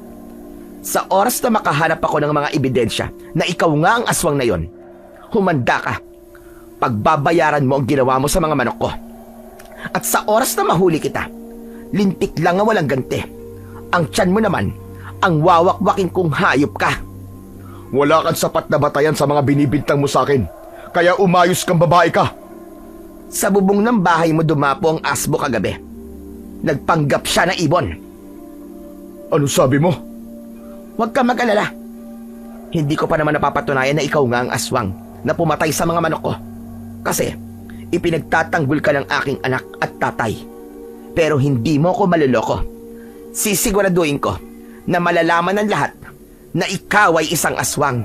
Sa oras na makahanap ako ng mga ebidensya na ikaw nga ang aswang na yon, humanda ka. Pagbabayaran mo ang ginawa mo sa mga manok ko. At sa oras na mahuli kita, lintik lang ang walang ganti. Ang tiyan mo naman, ang wawakwakin kong hayop ka. Wala kang sapat na batayan sa mga binibintang mo sa akin. Kaya umayos kang babae ka. Sa bubong ng bahay mo dumapo ang asbo kagabi. Nagpanggap siya na ibon. Ano sabi mo? Huwag ka mag-alala. Hindi ko pa naman napapatunayan na ikaw nga ang aswang na pumatay sa mga manok ko. Kasi ipinagtatanggol ka ng aking anak at tatay. Pero hindi mo ko maluloko. Sisiguraduhin ko na malalaman ng lahat na ikaw ay isang aswang.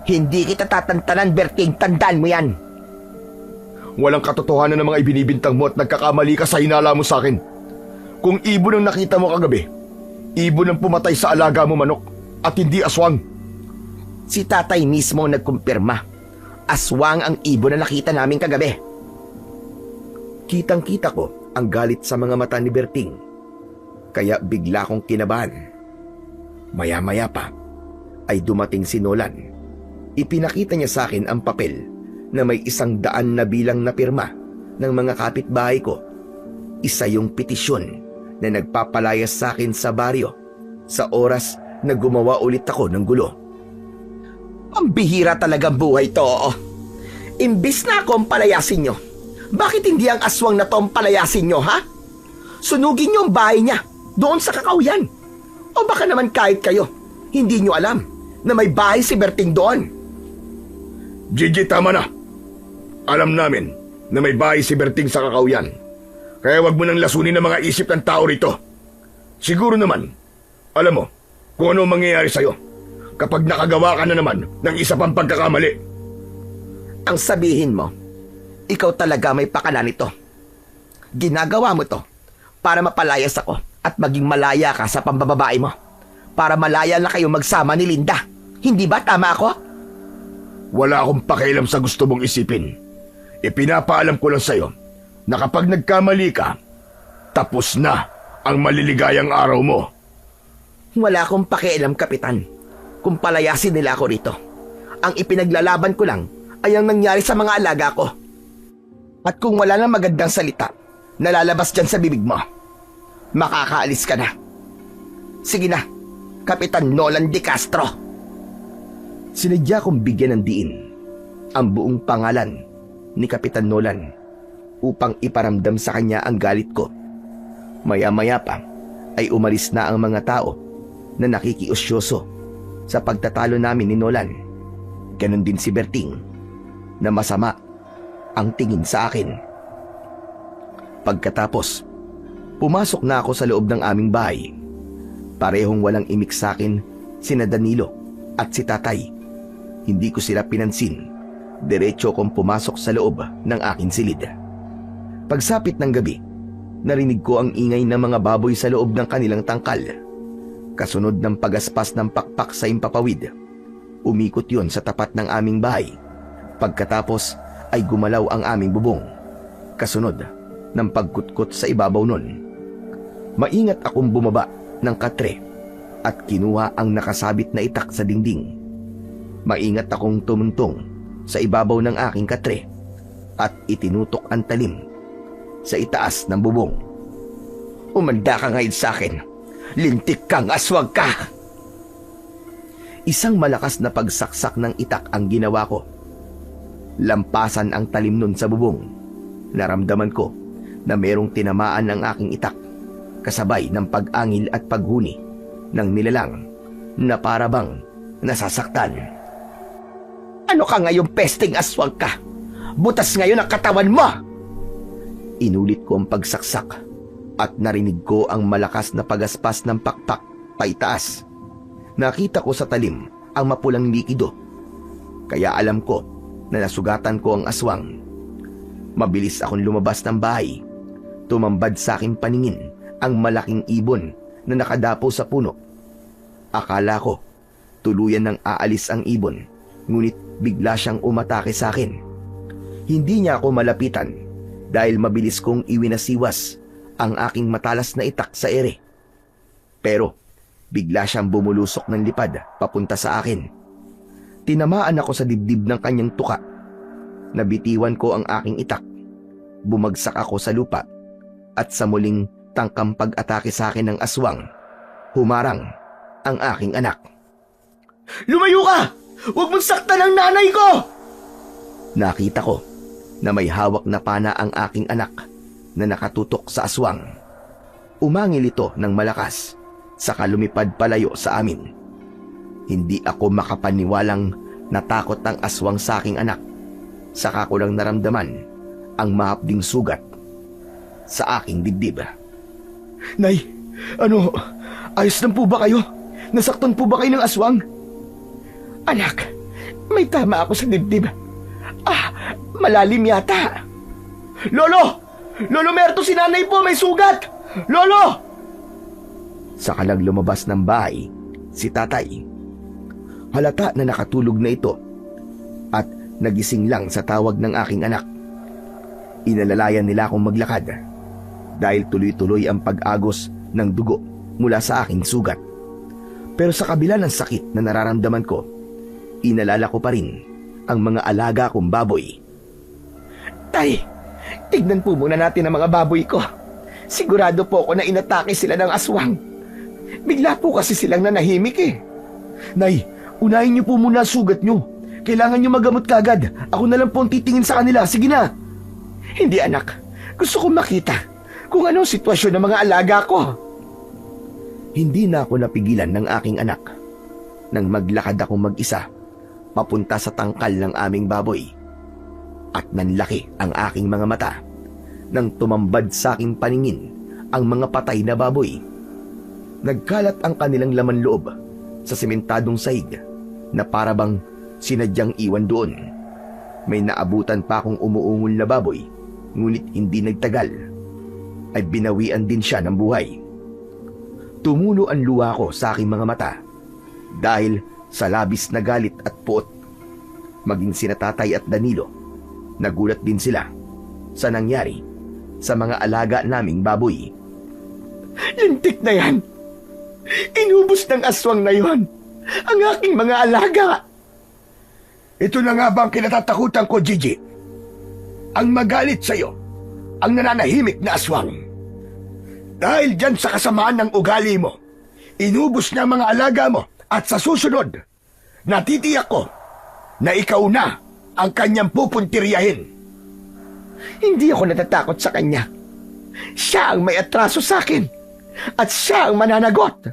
Hindi kita tatantanan, Berting. Tandaan mo yan. Walang katotohanan ng mga ibinibintang mo at nagkakamali ka sa hinala mo sa akin. Kung ibon ang nakita mo kagabi, ibon ang pumatay sa alaga mo manok at hindi aswang. Si tatay mismo nagkumpirma. Aswang ang ibon na nakita namin kagabi. Kitang-kita ko ang galit sa mga mata ni Berting. Kaya bigla kong kinabahan. Maya-maya pa ay dumating si Nolan. Ipinakita niya sa akin ang papel na may 100 na bilang na pirma ng mga kapitbahay ko. Isa yung petisyon na nagpapalayas sa akin sa baryo sa oras na gumawa ulit ako ng gulo. Ang bihira talaga buhay to. Imbis na ako ang palayasin nyo, bakit hindi ang aswang na to ang palayasin nyo, ha? Sunugin nyo ang bahay niya doon sa Kakawyan. O baka naman kahit kayo, hindi nyo alam na may bahay si Berting doon. Gigi, tama na. Alam namin na may bahay si Berting sa Kakawyan. Kaya wag mo nang lasunin ang mga isip ng tao rito. Siguro naman, alam mo kung ano mangyayari sa'yo kapag nakagawa ka na naman ng isa pang pagkakamali. Ang sabihin mo, ikaw talaga may pakala nito. Ginagawa mo to para mapalayas ako at maging malaya ka sa pambababae mo. Para malaya na kayo magsama ni Linda. Hindi ba tama ako? Wala akong pakialam sa gusto mong isipin. Ipinapaalam ko lang sa'yo na kapag nagkamali ka, tapos na ang maliligayang araw mo. Wala akong pakialam, Kapitan, kung palayasin nila ako rito. Ang ipinaglalaban ko lang ay ang nangyari sa mga alaga ko. At kung wala nang magandang salita na lalabas dyan sa bibig mo, makakaalis ka na. Sige na, Kapitan Nolan de Castro. Sinadya kong bigyan ng diin ang buong pangalan ni Kapitan Nolan upang iparamdam sa kanya ang galit ko. Maya-maya pa ay umalis na ang mga tao na nakikiusyoso sa pagtatalo namin ni Nolan. Ganon din si Berting na masama ang tingin sa akin. Pagkatapos, pumasok na ako sa loob ng aming bahay. Parehong walang imik sa akin sina Danilo at si Tatay. Hindi ko sila pinansin. Diretso kong pumasok sa loob ng aking silid. Pagsapit ng gabi, narinig ko ang ingay ng mga baboy sa loob ng kanilang tangkal. Kasunod ng pagaspas ng pakpak sa impapawid. Umikot yon sa tapat ng aming bahay. Pagkatapos ay gumalaw ang aming bubong. Kasunod ng pagkutkot sa ibabaw nun. Maingat akong bumaba ng katre at kinuha ang nakasabit na itak sa dingding. Maingat akong tumuntong sa ibabaw ng aking katre at itinutok ang talim sa itaas ng bubong. Umanda ka ngayon sa akin. Lintik kang aswang ka! Isang malakas na pagsaksak ng itak ang ginawa ko. Lampasan ang talim nun sa bubong. Naramdaman ko na merong tinamaan ng aking itak, kasabay ng pag-angil at paghuni ng nilalang na parabang nasasaktan. Ano ka ngayong pesting aswang ka? Butas ngayon ang katawan mo! Inulit ko ang pagsaksak at narinig ko ang malakas na pagaspas ng pakpak paitaas. Nakita ko sa talim ang mapulang likido, kaya alam ko na nasugatan ko ang aswang. Mabilis akong lumabas ng bahay. Tumambad sa aking paningin ang malaking ibon na nakadapo sa puno. Akala ko tuluyan nang aalis ang ibon, ngunit bigla siyang umatake sa akin. Hindi niya ako malapitan dahil mabilis kong iwinasiwas ang aking matalas na itak sa ere. Pero bigla siyang bumulusok ng lipad papunta sa akin. Tinamaan ako sa dibdib ng kanyang tuka. Nabitiwan ko ang aking itak. Bumagsak ako sa lupa at sa muling tangkang pag-atake sa akin ng aswang, humarang ang aking anak. Lumayo ka! Huwag mong saktan ang nanay ko! Nakita ko na may hawak na pana ang aking anak na nakatutok sa aswang. Umangil ito ng malakas, saka lumipad palayo sa amin. Hindi ako makapaniwalang natakot ang aswang sa aking anak. Saka ko lang naramdaman ang mahapding sugat sa aking dibdib. Nay, ayos lang po ba kayo? Nasaktan po ba kayo ng aswang? Anak, may tama ako sa dibdib. Malalim yata. Lolo! Lolo Merto, si nanay po, may sugat! Lolo! Saka lang lumabas ng bahay si Tatay. Halata na nakatulog na ito at nagising lang sa tawag ng aking anak. Inalalayan nila akong maglakad dahil tuloy-tuloy ang pag-agos ng dugo mula sa aking sugat. Pero sa kabila ng sakit na nararamdaman ko, inalala ko pa rin ang mga alaga kong baboy. Tay, tignan po muna natin ang mga baboy ko. Sigurado po ako na inatake sila ng aswang. Bigla po kasi silang nanahimik eh. Nay, unahin niyo po muna ang sugat niyo. Kailangan niyo magamot kagad. Ako na lang po ang titingin sa kanila. Sige na. Hindi anak, gusto kong makita kung anong sitwasyon ng mga alaga ko. Hindi na ako napigilan ng aking anak nang maglakad akong mag-isa papunta sa tangkal ng aming baboy. At nanlaki ang aking mga mata nang tumambad sa aking paningin ang mga patay na baboy. Nagkalat ang kanilang laman loob sa sementadong sahig na parabang sinadyang iwan doon. May naabutan pa akong umuungol na baboy, ngunit hindi nagtagal ay binawian din siya ng buhay. Tumulo ang luha ko sa aking mga mata dahil sa labis na galit at puot. Maging sina Tatay at Danilo, nagulat din sila sa nangyari sa mga alaga naming baboy. Lintik na yan! Inubos ng aswang na yon ang aking mga alaga! Ito na nga bang kinatatakutan ko, Gigi? Ang magalit sa'yo, ang nananahimik na aswang. Dahil dyan sa kasamaan ng ugali mo, inubos niya ang mga alaga mo at sa susunod, natitiyak ko na ikaw na ang kanyang pupuntiryahin. Hindi ako natatakot sa kanya. Siya ang may atraso sa akin at siya ang mananagot.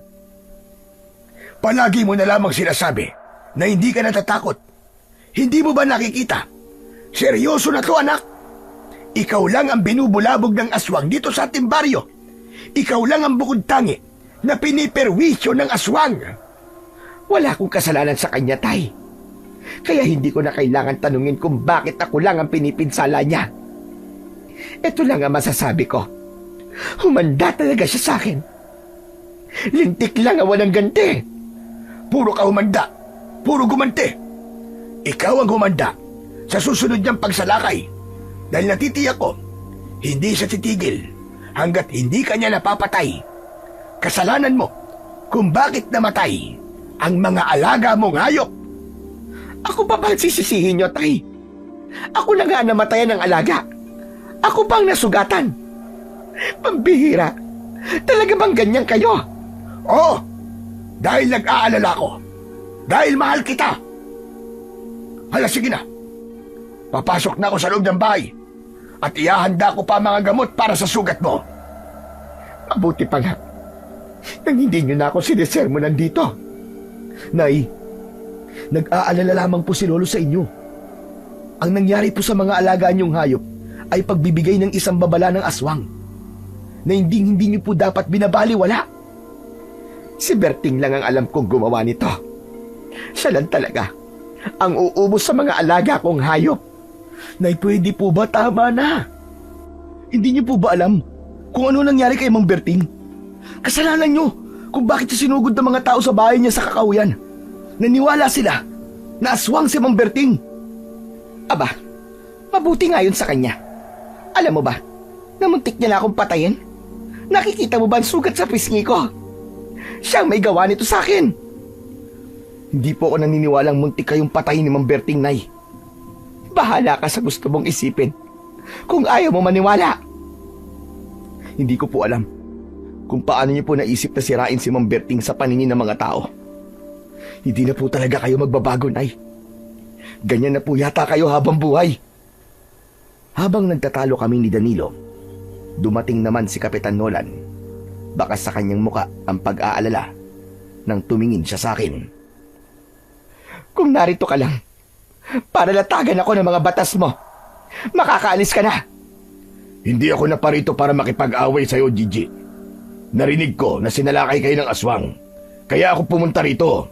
Palagi mo na lamang sinasabi na hindi ka natatakot. Hindi mo ba nakikita? Seryoso na to, anak. Ikaw lang ang binubulabog ng aswang dito sa ating baryo. Ikaw lang ang bukod tangi na piniperwisyo ng aswang. Wala akong kasalanan sa kanya, Tay. Kaya hindi ko na kailangan tanungin kung bakit ako lang ang pinipinsala niya. Ito lang ang masasabi ko. Humanda talaga siya sa akin. Lintik lang ang walang ganti. Puro ka humanda. Puro gumanti. Ikaw ang humanda sa susunod niyang pagsalakay. Dahil natitiyak ko, hindi siya titigil hanggat hindi ka niya napapatay. Kasalanan mo kung bakit namatay ang mga alaga mong hayop. Ako pa ba sisisihin niyo, Tay? Ako na nga namatayan ng alaga. Ako pang nasugatan. Pambihira. Talaga bang ganyan kayo? Oo, dahil nag-aalala ko. Dahil mahal kita. Hala, sige na. Papasok na ako sa loob ng bahay at ihahanda ko pa mga gamot para sa sugat mo. Mabuti pa nga nang hindi niyo na ako sinisermonan dito. Nay, nag-aalala lamang po si Lolo sa inyo. Ang nangyari po sa mga alaga niyong hayop ay pagbibigay ng isang babala ng aswang na hindi niyo po dapat binabaliwala. Si Berting lang ang alam kong gumawa nito. Siya lang talaga ang uubos sa mga alaga kong hayop. Nay, pwede po ba? Tama na. Hindi niyo po ba alam kung ano nangyari kay Mang Berting? Kasalanan niyo kung bakit siya sinugod ng mga tao sa bahay niya sa Kakahuyan. Naniwala sila na aswang si Mang Berting. Aba, mabuti nga yun sa kanya. Alam mo ba, namuntik niya na akong patayin. Nakikita mo ba ang sugat sa pisngi ko? Siyang may gawa nito sa akin. Hindi po ako naniniwalang muntik kayong patayin ni Mang Berting, Nay. Bahala ka sa gusto mong isipin. Kung ayaw mo maniwala. Hindi ko po alam kung paano niyo po naisip na sirain si Mang Berting sa paningin ng mga tao. Hindi na po talaga kayo magbabago, Nay. Ganyan na po yata kayo habang buhay. Habang nagtatalo kami ni Danilo, dumating naman si Kapitan Nolan. Baka sa kanyang muka ang pag-aalala nang tumingin siya sa akin. Kung narito ka lang, para latagan ako ng mga batas mo, makakaalis ka na. Hindi ako naparito para makipag-away sa'yo, Gigi. Narinig ko na sinalakay kayo ng aswang. Kaya ako pumunta rito.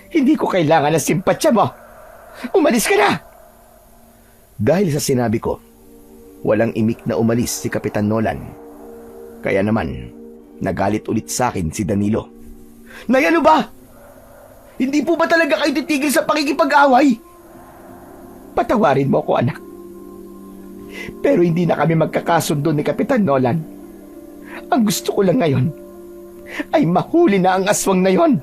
Hindi ko kailangan ng simpatsya mo. Umalis ka na! Dahil sa sinabi ko, walang imik na umalis si Kapitan Nolan. Kaya naman, nagalit ulit sa akin si Danilo. Nay, ano ba? Hindi po ba talaga kayo titigil sa pakikipag-away? Patawarin mo ako, anak. Pero hindi na kami magkakasundo ni Kapitan Nolan. Ang gusto ko lang ngayon ay mahuli na ang aswang na yon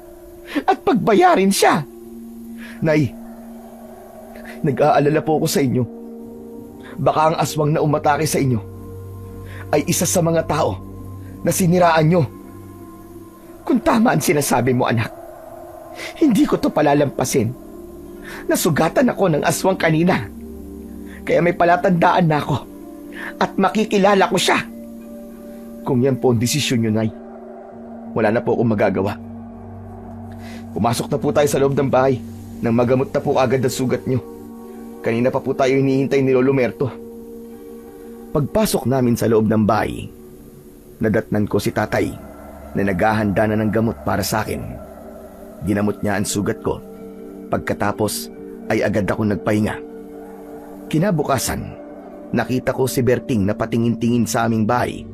at pagbayarin siya. Nay, nag-aalala po ako sa inyo. Baka ang aswang na umatake sa inyo ay isa sa mga tao na siniraan nyo. Kung tama ang sinasabi mo, anak, hindi ko to palalampasin. Nasugatan ako ng aswang kanina. Kaya may palatandaan na ako at makikilala ko siya. Kung yan po ang desisyon nyo, Nay, wala na po akong magagawa. Pumasok na po tayo sa loob ng bahay nang magamot na po agad ang sugat nyo. Kanina pa po tayo hinihintay ni Lolo Merto. Pagpasok namin sa loob ng bahay, nadatnan ko si Tatay na naghahanda na ng gamot para sa akin. Ginamot niya ang sugat ko. Pagkatapos ay agad ako nagpahinga. Kinabukasan, nakita ko si Berting na patingin-tingin sa aming bahay.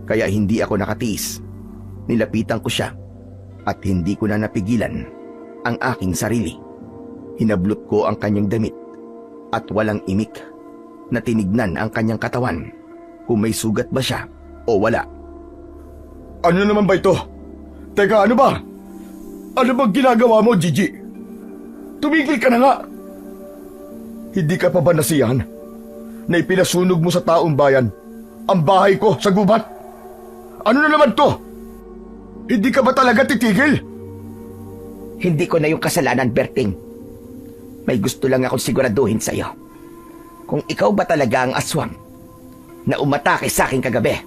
Kaya hindi ako nakatiis. Nilapitan ko siya at hindi ko na napigilan ang aking sarili. Hinablot ko ang kanyang damit at walang imik na tinignan ang kanyang katawan. kung may sugat ba siya o wala. Ano naman ba ito? Teka, ano ba? Ano bang ginagawa mo, Gigi? Tumigil ka na nga! Hindi ka pa ba nasiyahan na ipinasunog mo sa taong bayan ang bahay ko sa gubat? Ano na naman to? Hindi ka ba talaga titigil? Hindi ko na yung kasalanan, Berting. May gusto lang akong siguraduhin sa'yo. Kung ikaw ba talaga ang aswang na umatake sa akin kagabi?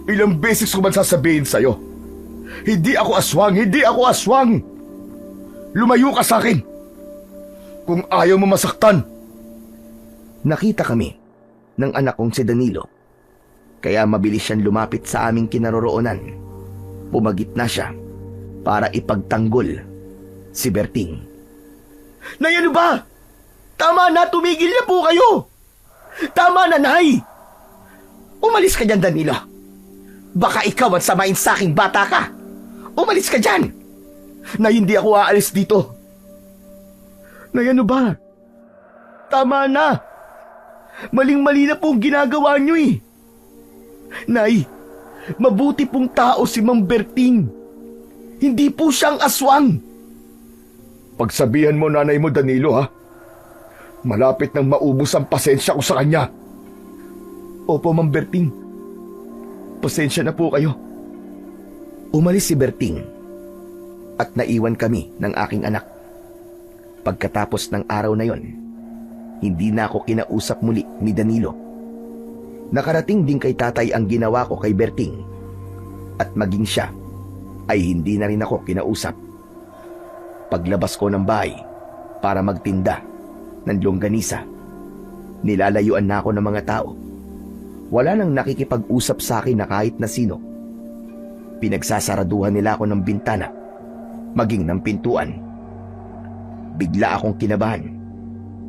Ilang beses ko man sasabihin sa'yo, hindi ako aswang, hindi ako aswang! Lumayo ka sa akin! Kung ayaw mo masaktan! Nakita kami ng anak kong si Danilo. Kaya mabilis siyang lumapit sa aming kinaroroonan. Pumagit na siya para ipagtanggol si Berting. Nay, ano ba? Tama na, tumigil na po kayo! Tama na, Nay! Umalis ka dyan, Danilo. Baka ikaw ang samain sa aking bata ka. Umalis ka dyan! Nay, hindi ako aalis dito. Nay, ano ba? Tama na! Maling-mali na po ang ginagawa niyo eh. Nay, mabuti pong tao si Mang Berting. Hindi po siyang aswang. Pagsabihan mo nanay mo, Danilo, ha? Malapit nang maubos ang pasensya ko sa kanya. Opo, Mang Berting. Pasensya na po kayo. Umalis si Berting at naiwan kami ng aking anak. Pagkatapos ng araw na yon, hindi na ako kinausap muli ni Danilo. Nakarating din kay tatay ang ginawa ko kay Berting at maging siya ay hindi na rin ako kinausap. Paglabas ko ng bahay para magtinda ng longganisa, nilalayuan na ako ng mga tao. Wala nang nakikipag-usap sa akin na kahit na sino. Pinagsasaraduhan nila ako ng bintana, maging ng pintuan. Bigla akong kinabahan.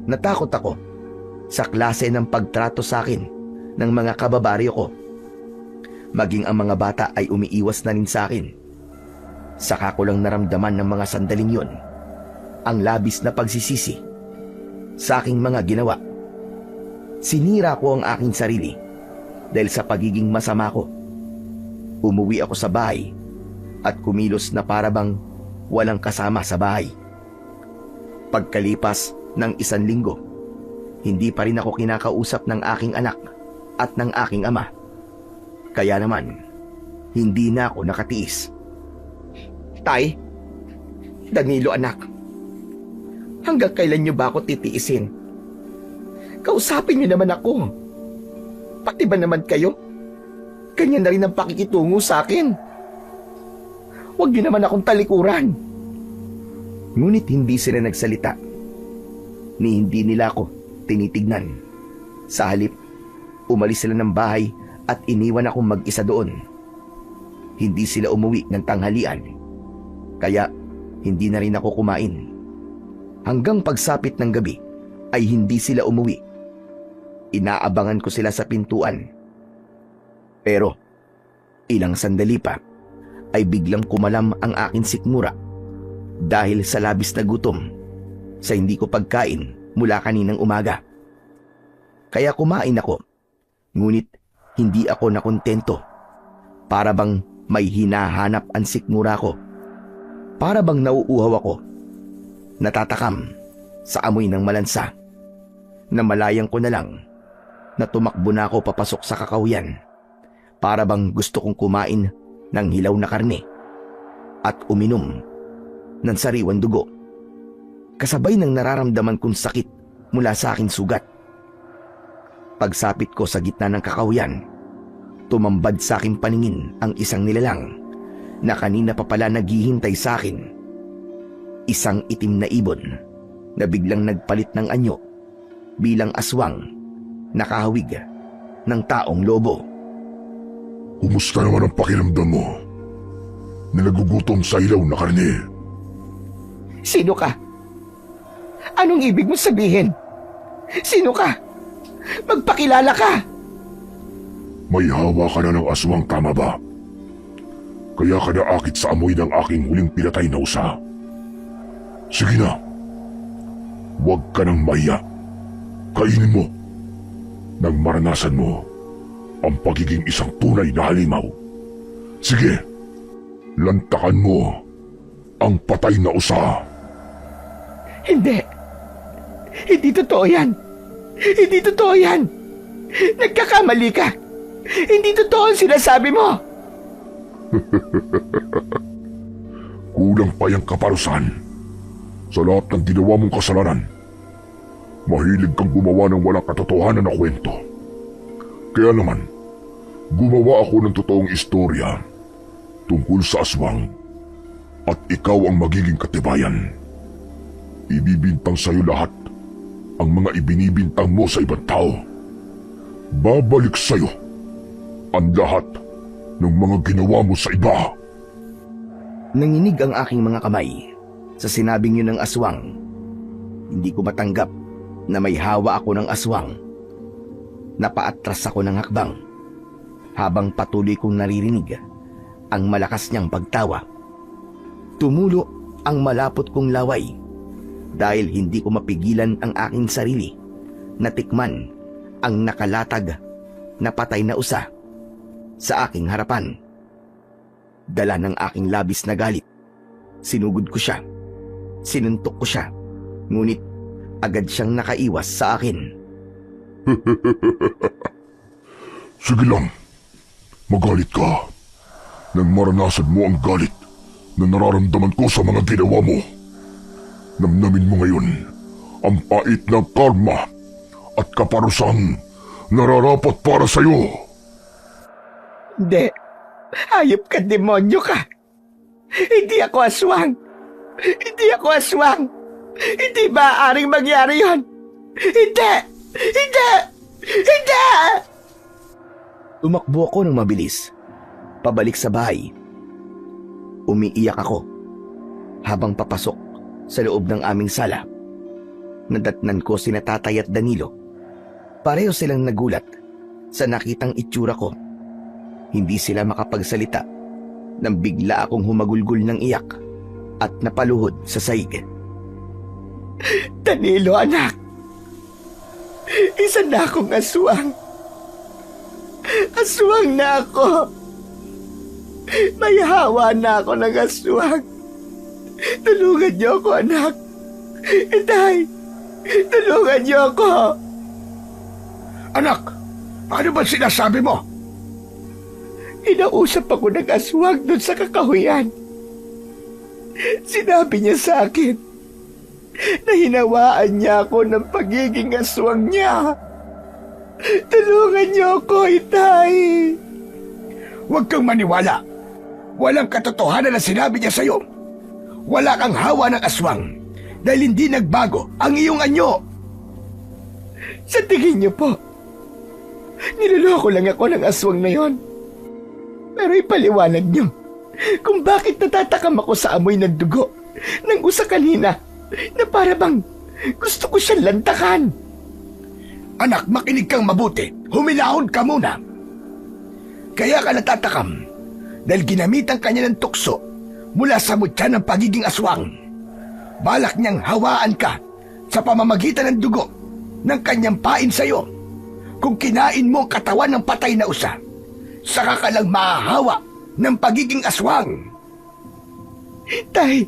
Natakot ako sa klase ng pagtrato sa akin ng mga kababaryo ko. Maging ang mga bata ay umiiwas na rin sa akin. Saka ko lang naramdaman ng mga sandaling yon ang labis na pagsisisi sa aking mga ginawa. Sinira ko ang aking sarili dahil sa pagiging masama ko. Umuwi ako sa bahay at kumilos na para bang walang kasama sa bahay. Pagkalipas ng 1 linggo, hindi pa rin ako kinakausap ng aking anak at ng aking ama. Kaya naman, hindi na ako nakatiis. Tay, Danilo anak, hanggang kailan niyo ba ako titiisin? Kausapin niyo naman ako. Pati ba naman kayo? Ganyan na rin ang pakikitungo sa akin. Huwag niyo naman akong talikuran. Ngunit hindi sila nagsalita, ni hindi nila ako tinitignan. Sa halip, umalis sila ng bahay at iniwan akong mag-isa doon. Hindi sila umuwi ng tanghalian, kaya hindi na rin ako kumain. Hanggang pagsapit ng gabi ay hindi sila umuwi. Inaabangan ko sila sa pintuan. Pero ilang sandali pa ay biglang kumalam ang aking sikmura dahil sa labis na gutom sa hindi ko pagkain mula kaninang umaga. Kaya kumain ako, ngunit hindi ako nakontento. Para bang may hinahanap ang sikmura ko. Para bang nauuhaw ako. Natatakam sa amoy ng malansa. Namalayan ko na lang na tumakbo na ako papasok sa kakahuyan. Para bang gusto kong kumain ng hilaw na karne at uminom ng sariwang dugo. Kasabay ng nararamdaman kong sakit mula sa aking sugat. Pagsapit ko sa gitna ng kakahuyan, tumambad sa aking paningin ang isang nilalang na kanina pa pala naghihintay sa akin. Isang itim na ibon na biglang nagpalit ng anyo bilang aswang nakahawig ng taong lobo. Kumusta naman ang pakiramdam mo na nagugutom sa ilaw na karne? Sino ka? Anong ibig mo sabihin? Sino ka? Magpakilala ka! May hawa ka na ng aswang, tama ba? Kaya ka naakit sa amoy ng aking huling pinatay na usa. Sige na. Huwag ka nang mahiya. Kainin mo. Nang maranasan mo ang pagiging isang tunay na halimaw. Sige, lantakan mo ang patay na usa. Hindi. Hindi totoo yan. Hindi totoo yan. Nagkakamali ka. Hindi totoo ang sinasabi mo. Kulang pa yung kaparusahan sa lahat ng ginawa mong kasalanan. Mahilig kang gumawa ng walang katotohanan na kwento. Kaya naman, gumawa ako ng totoong istorya tungkol sa aswang at ikaw ang magiging katibayan. Ibibintang sa'yo lahat ang mga ibinibintang mo sa ibang tao. Babalik sa'yo ang lahat ng mga ginawa mo sa iba. Nanginig ang aking mga kamay sa sinabing yun ng aswang. Hindi ko matanggap na may hawa ako ng aswang. Napaatras ako ng hakbang habang patuloy kong naririnig ang malakas niyang pagtawa. Tumulo ang malapot kong laway dahil hindi ko mapigilan ang aking sarili na tikman ang nakalatag na patay na usa sa aking harapan. Dala ng aking labis na galit, sinugod ko siya, sinuntok ko siya, ngunit agad siyang nakaiwas sa akin. Sige lang, magalit ka. Nang maranasan mo ang galit na nararamdaman ko sa mga ginawa mo, namnamin mo ngayon ang pait ng karma at kaparusang nararapat para sa'yo. Hindi. Hayop ka, demonyo ka. Hindi ako aswang. Hindi ako aswang. Hindi maaaring mangyari yon. Hindi! Hindi! Hindi! Tumakbo ako ng mabilis, pabalik sa bahay. Umiiyak ako habang papasok sa loob ng aming sala. Nadatnan ko sina Tatay at Danilo. Pareho silang nagulat sa nakitang itsura ko. Hindi sila makapagsalita nang bigla akong humagulgol ng iyak at napaluhod sa saig. Danilo, anak. Isa na akong aswang. Aswang na ako. May hawa na ako ng aswang. Tulungan niyo ako, anak. Itay, tulungan niyo ako. Anak, ano ba sinasabi mo? Inausap ako ng aswang doon sa kakahuyan. Sinabi niya sa akin na hinawaan niya ako ng pagiging aswang niya. Tulungan niyo ako, Itay. Huwag kang maniwala. Walang katotohanan na sinabi niya sa'yo. Wala kang hawa ng aswang dahil hindi nagbago ang iyong anyo. Sa tingin niyo po, niloloko lang ako ng aswang na yon. Pero ipaliwanag niyo kung bakit natatakam ako sa amoy ng dugo ng usa kanina na para bang gusto ko siyang lantakan. Anak, makinig kang mabuti. Humilahon ka muna. Kaya ka natatakam dahil ginamitan kanya ng tukso mula sa mutya ng pagiging aswang. Balak niyang hawaan ka sa pamamagitan ng dugo ng kanyang pain sa'yo. Kung kinain mo ang katawan ng patay na usa, saka ka lang mahahawa ng pagiging aswang. Tay,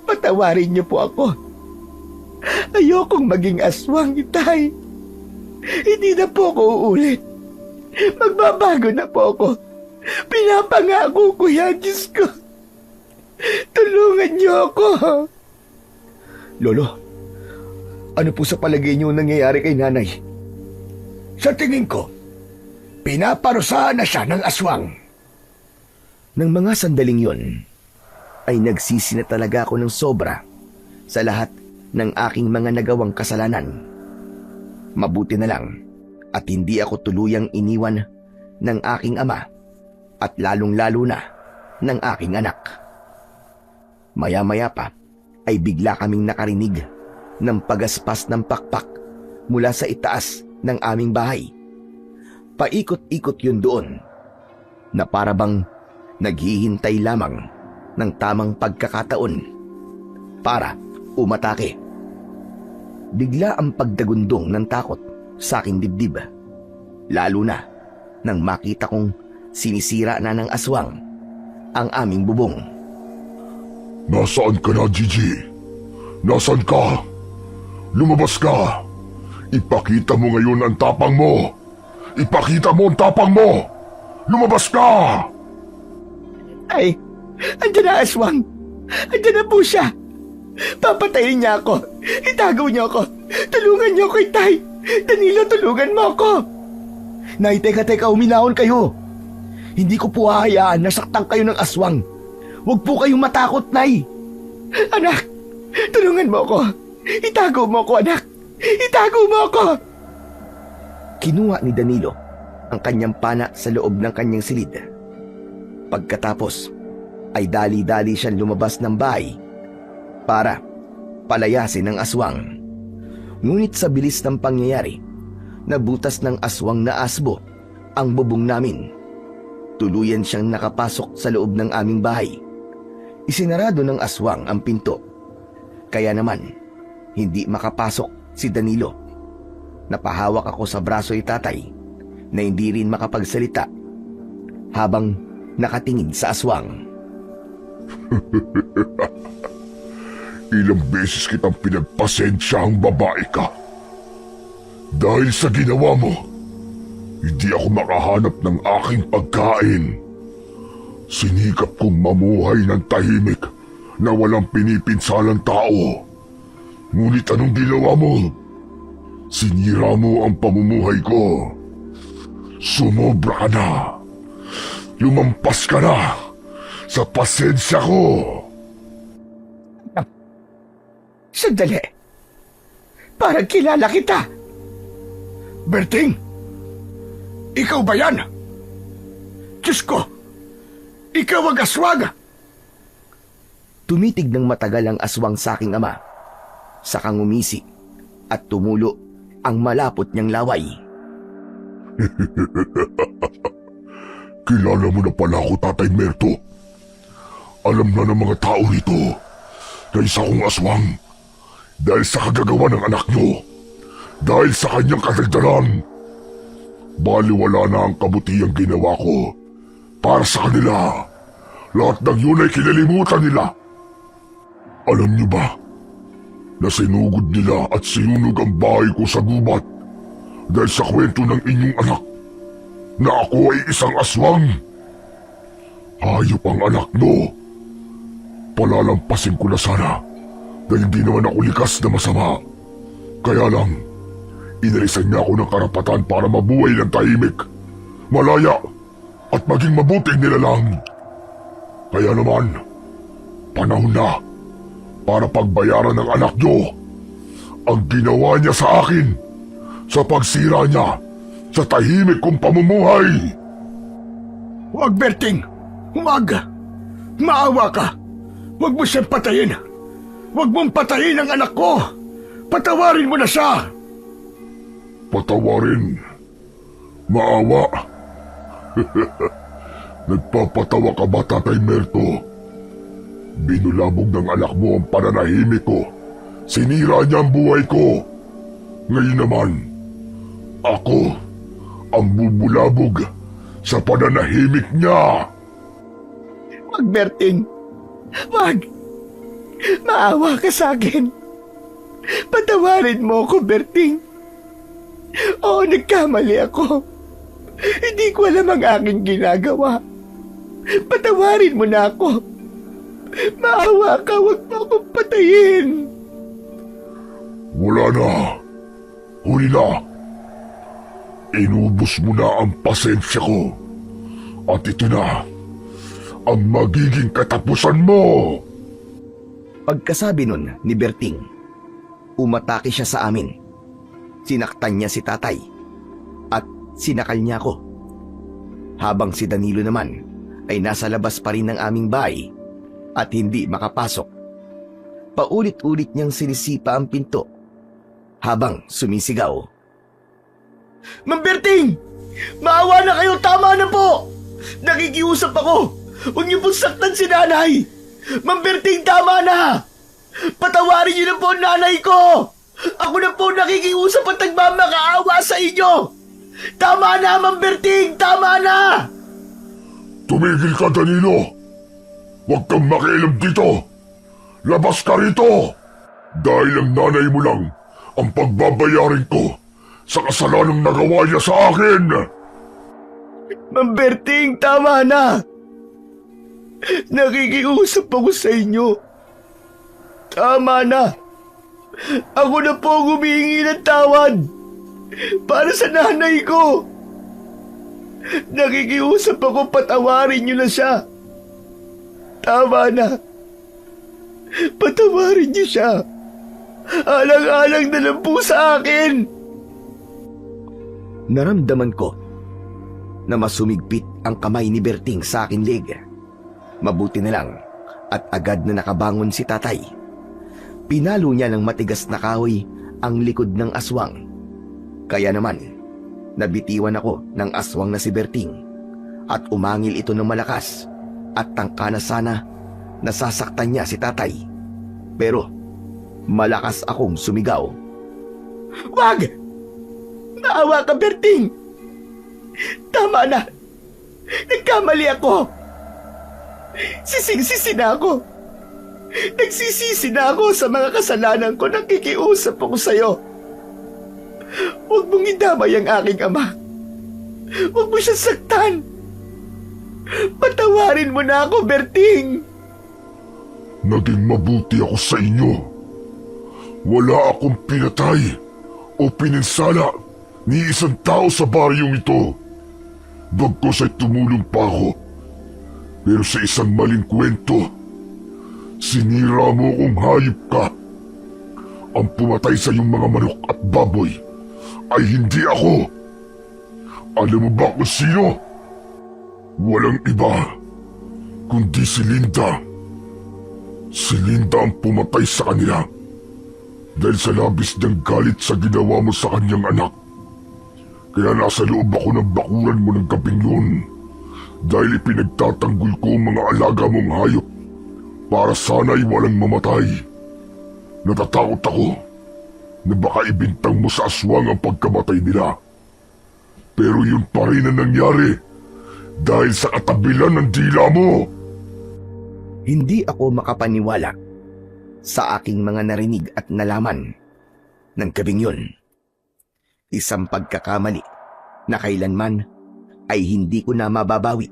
patawarin niyo po ako. Ayokong maging aswang, Tay. Hindi na po ako uulit. Magbabago na po ako. Pinapangako ko yan, Diyos ko. Tulungan niyo ako. Lolo, ano po sa palagay niyo nangyayari kay nanay? Sa tingin ko, pinaparusahan na siya ng aswang. Nang mga sandaling yon, ay nagsisi na talaga ako ng sobra sa lahat ng aking mga nagawang kasalanan. Mabuti na lang at hindi ako tuluyang iniwan ng aking ama at lalong-lalo na ng aking anak. Maya-maya pa ay bigla kaming nakarinig ng pagaspas ng pakpak mula sa itaas ng aming bahay. Paikot-ikot yun doon na parabang naghihintay lamang ng tamang pagkakataon para umatake. Bigla ang pagdagundong ng takot sa aking dibdib, lalo na nang makita kong sinisira na ng aswang ang aming bubong. Nasaan ka na, Gigi? Nasaan ka? Lumabas ka! Ipakita mo ngayon ang tapang mo! Ipakita mo ang tapang mo! Lumabas ka! Ay, andyan na aswang. Andyan na po siya. Papatayin niya ako. Itago niyo ako. Tulungan niyo ako, Itay. Danilo, tulungan mo ako. Nay, teka, uminahon kayo. Hindi ko po hahayaan na saktan kayo ng aswang. Huwag po kayong matakot, Nay. Anak, tulungan mo ako. Itago mo ako, anak. Itago mo ako. Kinuha ni Danilo ang kanyang pana sa loob ng kanyang silid. Pagkatapos ay dali-dali siyang lumabas ng bahay para palayasin ang aswang. Ngunit sa bilis ng pangyayari, nabutas ng aswang na asbo ang bubong namin. Tuluyan siyang nakapasok sa loob ng aming bahay. Isinarado ng aswang ang pinto. Kaya naman, hindi makapasok si Danilo. Napahawak ako sa braso ni tatay na hindi rin makapagsalita habang nakatingin sa aswang. Ilang beses kitang pinagpasensya ang babae ka. Dahil sa ginawa mo, hindi ako makahanap ng aking pagkain. Sinikap kong mamuhay ng tahimik na walang pinipinsalang tao. Ngunit anong ginawa mo? Sinira mo ang pamumuhay ko. Sumobra ka na. Lumampas ka na sa pasensya ko. Sandali. Parang kilala kita. Berting! Ikaw ba yan? Diyos ko! Ikaw ang aswang! Tumitig ng matagal ang aswang sa aking ama. Sakang umisi at tumulo ang malapot niyang laway. Kilala mo na pala ako, Tatay Merto. Alam na ng mga tao rito na isa kong aswang dahil sa kagagawa ng anak nyo, dahil sa kanyang kadaldalan. Baliwala na ang kabutihang ginawa ko para sa kanila. Lahat ng yun ay kinalimutan nila. Alam niyo ba na sinugod nila at sinunog ang bahay ko sa gubat dahil sa kwento ng inyong anak na ako ay isang aswang? Hayop ang anak mo. Palalampasin ko na sana dahil hindi naman ako likas na masama. Kaya lang, inalisan niya ako ng karapatan para mabuhay ng tahimik, malaya at maging mabuting nilalang. Kaya naman, panahon na para pagbayaran ng anak niyo ang ginawa niya sa akin sa pagsira niya sa tahimik kong pamumuhay. Huwag, Berting! Huwag! Maawa ka! Huwag mo siyang patayin! Huwag mong patayin ang anak ko! Patawarin mo na siya! Patawarin? Maawa? Nagpapatawa ka ba, Tatay Merto? Binulabog ng anak mo ang pananahimik ko. Sinira niya ang buhay ko. Ngayon naman, ako ang bubulabog sa pananahimik niya. Wag, Berting. Wag. Maawa ka sa akin. Patawarin mo ako, Berting. Oo, nagkamali ako. Hindi ko alam ang aking ginagawa. Patawarin mo na ako. Maawa ka, wag mo akong patayin. Wala na. Huli na. Inubos mo na ang pasensya ko. At ito na ang magiging katapusan mo. Pagkasabi nun ni Berting, umatake siya sa amin. Sinaktan niya si tatay at sinakal niya ako. Habang si Danilo naman ay nasa labas pa rin ng aming bahay at hindi makapasok. Paulit-ulit niyang sinisipa ang pinto habang sumisigaw. Ma'am Berting! Maawa na kayo! Tama na po! Nakikiusap ako! Huwag niyo pong saktan si nanay! Ma'am Berting, tama na! Patawarin niyo na po ang nanay ko! Ako na po nakikiusap at nagmamakaawa sa inyo! Tama na, Ma'am Berting! Tama na! Tumigil ka, Danilo! Huwag kang makialam dito! Labas ka rito! Dahil ang nanay mo lang ang pagbabayarin ko sa kasalanang nagawa niya sa akin! Ma'am Berting, tama na! Nakikiusap ako sa inyo. Tama na! Ako na po ang humihingi ng tawad para sa nanay ko. Nakikiusap ako, patawarin niyo na siya. Tama na. Patawarin niyo siya. Alang-alang na lang po sa akin. Naramdaman ko na masumigpit ang kamay ni Berting sa akin leg. Mabuti na lang at agad na nakabangon si tatay. Pinalo niya ng matigas na kahoy ang likod ng aswang. Kaya naman, nabitiwan ako ng aswang na si Berting at umangil ito ng malakas at tangka na sana nasasaktan niya si tatay. Pero malakas akong sumigaw. Wag! Naawa ka, Berting! Tama na! Nagkamali ako! Sising-sisi na ako! Nagsisisi na ako sa mga kasalanan ko. Nakikiusap ako sa'yo. Huwag mong idamay ang aking ama. Huwag mo siya saktan. Patawarin mo na ako, Berting. Naging mabuti ako sa inyo. Wala akong pinatay o pininsala ni isang tao sa baryong ito. Bagkos ay tumulong pa ako. Pero sa isang maling kwento, sinira mo kung hayop ka. Ang pumatay sa iyong mga manok at baboy ay hindi ako. Alam mo ba kung sino? Walang iba kundi si Linda. Si Linda ang pumatay sa kanila dahil sa labis niyang galit sa ginawa mo sa kanyang anak. Kaya nasa loob ako ng bakuran mo ng gabing yun dahil ipinagtatanggol ko ang mga alaga mong hayop para sana'y walang mamatay. Natatakot ako na baka ibintang mo sa aswang ang pagkamatay nila. Pero yun pa rin ang nangyari dahil sa katabilan ng dila mo. Hindi ako makapaniwala sa aking mga narinig at nalaman ng gabing yun. Isang pagkakamali na kailanman ay hindi ko na mababawi.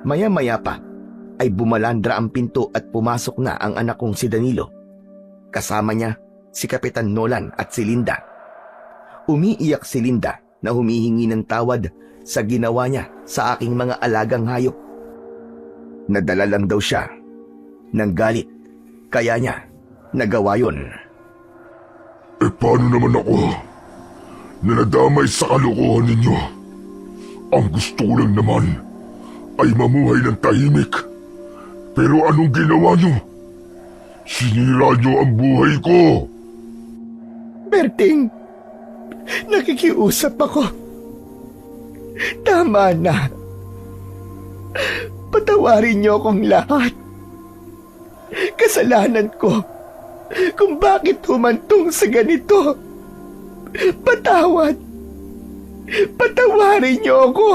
Maya-maya pa ay bumalandra ang pinto at pumasok na ang anak kong si Danilo. Kasama niya si Kapitan Nolan at si Linda. Umiiyak si Linda na humihingi ng tawad sa ginawa niya sa aking mga alagang hayop. Nadala lang daw siya ng galit, kaya niya nagawa yun. Eh paano naman ako na nadamay sa kalokohan ninyo? Ang gusto ko lang naman ay mamuhay ng tahimik. Pero anong ginawa nyo? Sinira nyo ang buhay ko. Berting, nakikiusap ako. Tama na. Patawarin niyo akong lahat. Kasalanan ko kung bakit humantong sa ganito. Patawad. Patawarin niyo ako.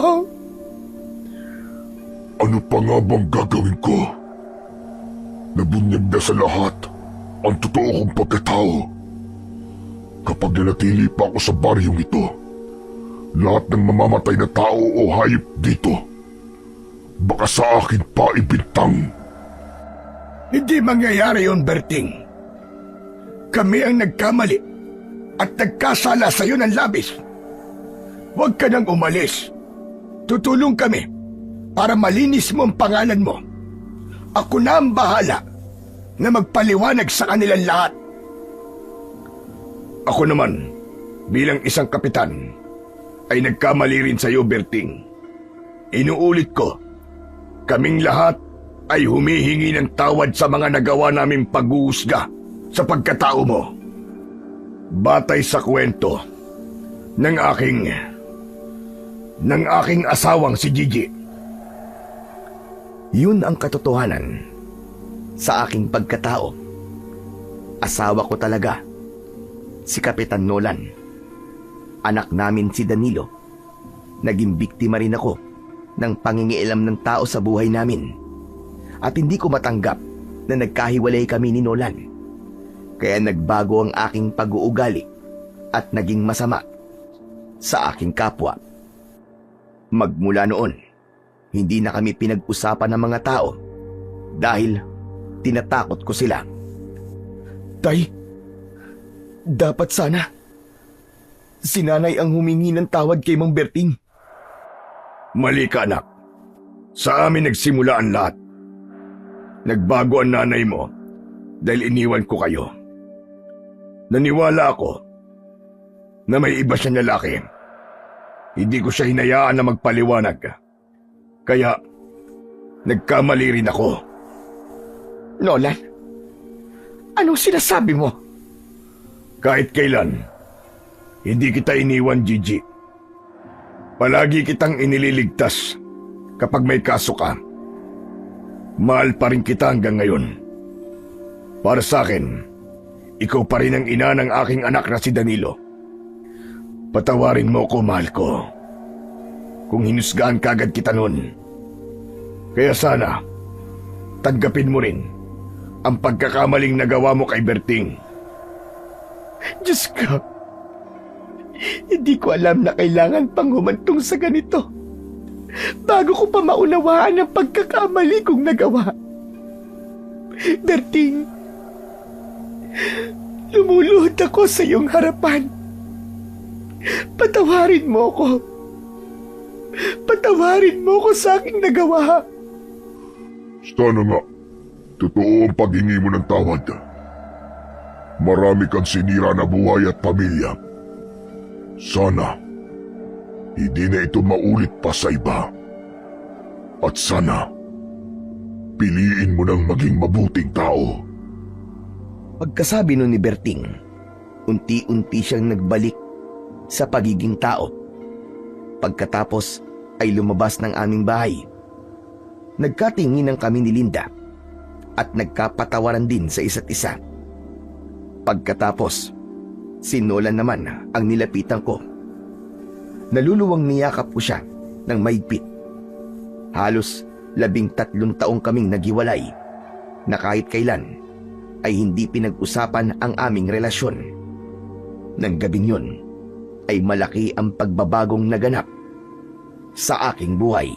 Ano pa nga bang gagawin ko? Nabunyag na sa lahat ang totoo kong pagkatao. Kapag nanatili pa ako sa baryong ito, lahat ng mamamatay na tao o hayop dito, baka sa akin pa ibintang. Hindi mangyayari yun, Berting. Kami ang nagkamali at nagkasala sa iyo ng labis. Huwag ka nang umalis. Tutulong kami para malinis mo ang pangalan mo. Ako na ang bahala na magpaliwanag sa kanilang lahat. Ako naman, bilang isang kapitan, ay nagkamali rin sa iyo, Berting. Inuulit ko, kaming lahat ay humihingi ng tawad sa mga nagawa naming paghuhusga sa pagkatao mo. Batay sa kwento ng aking asawang si Gigi. Yun ang katotohanan sa aking pagkatao. Asawa ko talaga, si Kapitan Nolan. Anak namin si Danilo. Naging biktima rin ako ng pangingialam ng tao sa buhay namin. At hindi ko matanggap na nagkahiwalay kami ni Nolan. Kaya nagbago ang aking pag-uugali at naging masama sa aking kapwa. Magmula noon, hindi na kami pinag-usapan ng mga tao dahil tinatakot ko sila. Tay, dapat sana si nanay ang humingi ng tawad kay Mang Berting. Mali ka, anak. Sa amin nagsimula ang lahat. Nagbago ang nanay mo dahil iniwan ko kayo. Naniwala ako na may iba siyang lalaki. Hindi ko siya hinayaan na magpaliwanag. Kaya, nagkamali rin ako. Nolan, anong sinasabi mo? Kahit kailan, hindi kita iniwan, Gigi. Palagi kitang inililigtas kapag may kaso ka. Mahal pa rin kita hanggang ngayon. Para sa akin, ikaw pa rin ang ina ng aking anak na si Danilo. Patawarin mo ko, mahal ko. Kung hinusgahan kagad kita noon. Kaya sana, tanggapin mo rin ang pagkakamaling nagawa mo kay Berting. Diyos ko, hindi ko alam na kailangan pang humantong sa ganito bago ko pa maunawaan ang pagkakamali kong nagawa. Berting, lumuluhod ako sa iyong harapan. Patawarin mo ko. Patawarin mo ko sa aking nagawa. Sana nga, totoo ang paghingi mo ng tawad. Marami kang sinira na buhay at pamilya. Sana, hindi na ito maulit pa sa iba. At sana, piliin mo ng maging mabuting tao. Pagkasabi nun ni Berting, unti-unti siyang nagbalik sa pagiging tao. Pagkatapos ay lumabas ng aming bahay. Nagkatinginan kami ni Linda at nagkapatawaran din sa isa't isa. Pagkatapos, si Nolan naman ang nilapitan ko. Naluluwang niyakap ko siya ng mahigpit. Halos 13 taong kaming naghiwalay na kahit kailan ay hindi pinag-usapan ang aming relasyon. Nang gabing yun ay malaki ang pagbabagong naganap sa aking buhay.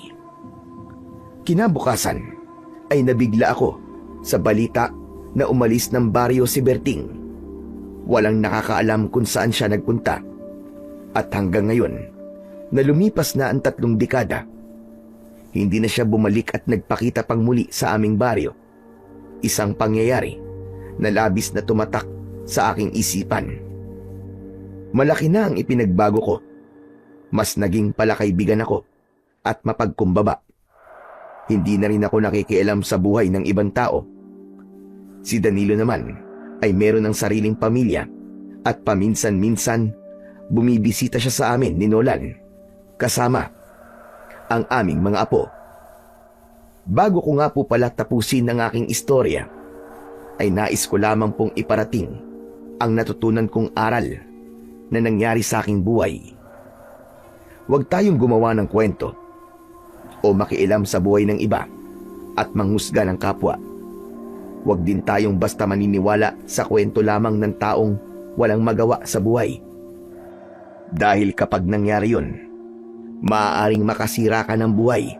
Kinabukasan ay nabigla ako sa balita na umalis ng baryo si Berting. Walang nakakaalam kung saan siya nagpunta. At hanggang ngayon, na lumipas na ang 3 dekada, hindi na siya bumalik at nagpakita pang muli sa aming baryo. Isang pangyayari na labis na tumatak sa aking isipan. Malaki na ang ipinagbago ko. Mas naging palakaibigan ako at mapagkumbaba. Hindi na rin ako nakikialam sa buhay ng ibang tao. Si Danilo naman ay meron ng sariling pamilya at paminsan-minsan bumibisita siya sa amin ni Nolan kasama ang aming mga apo. Bago ko nga po pala tapusin ang aking istorya, ay nais ko lamang pong iparating ang natutunan kong aral na nangyari sa aking buhay. Huwag tayong gumawa ng kwento o makialam sa buhay ng iba at manghusga ng kapwa. Huwag din tayong basta maniniwala sa kwento lamang ng taong walang magawa sa buhay. Dahil kapag nangyari yun, maaaring makasira ka ng buhay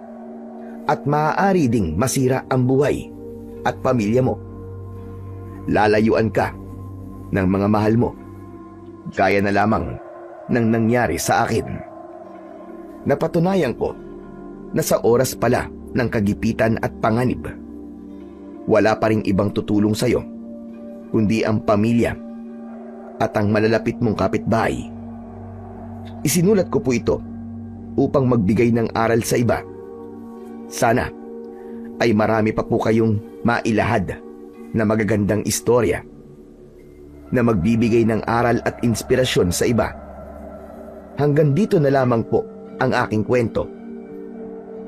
at maaari ding masira ang buhay at pamilya mo. Lalayuan ka ng mga mahal mo, gaya na lamang ng nangyari sa akin. Napatunayan ko na sa oras pala ng kagipitan at panganib, wala pa ring ibang tutulong sa'yo, kundi ang pamilya at ang malalapit mong kapitbahay. Isinulat ko po ito upang magbigay ng aral sa iba. Sana ay marami pa po kayong mailahad na magagandang istorya na magbibigay ng aral at inspirasyon sa iba. Hanggang dito na lamang po ang aking kwento.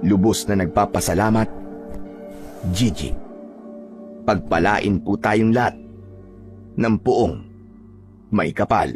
Lubos na nagpapasalamat, Gigi. Pagpalain po tayong lahat ng puong may kapal.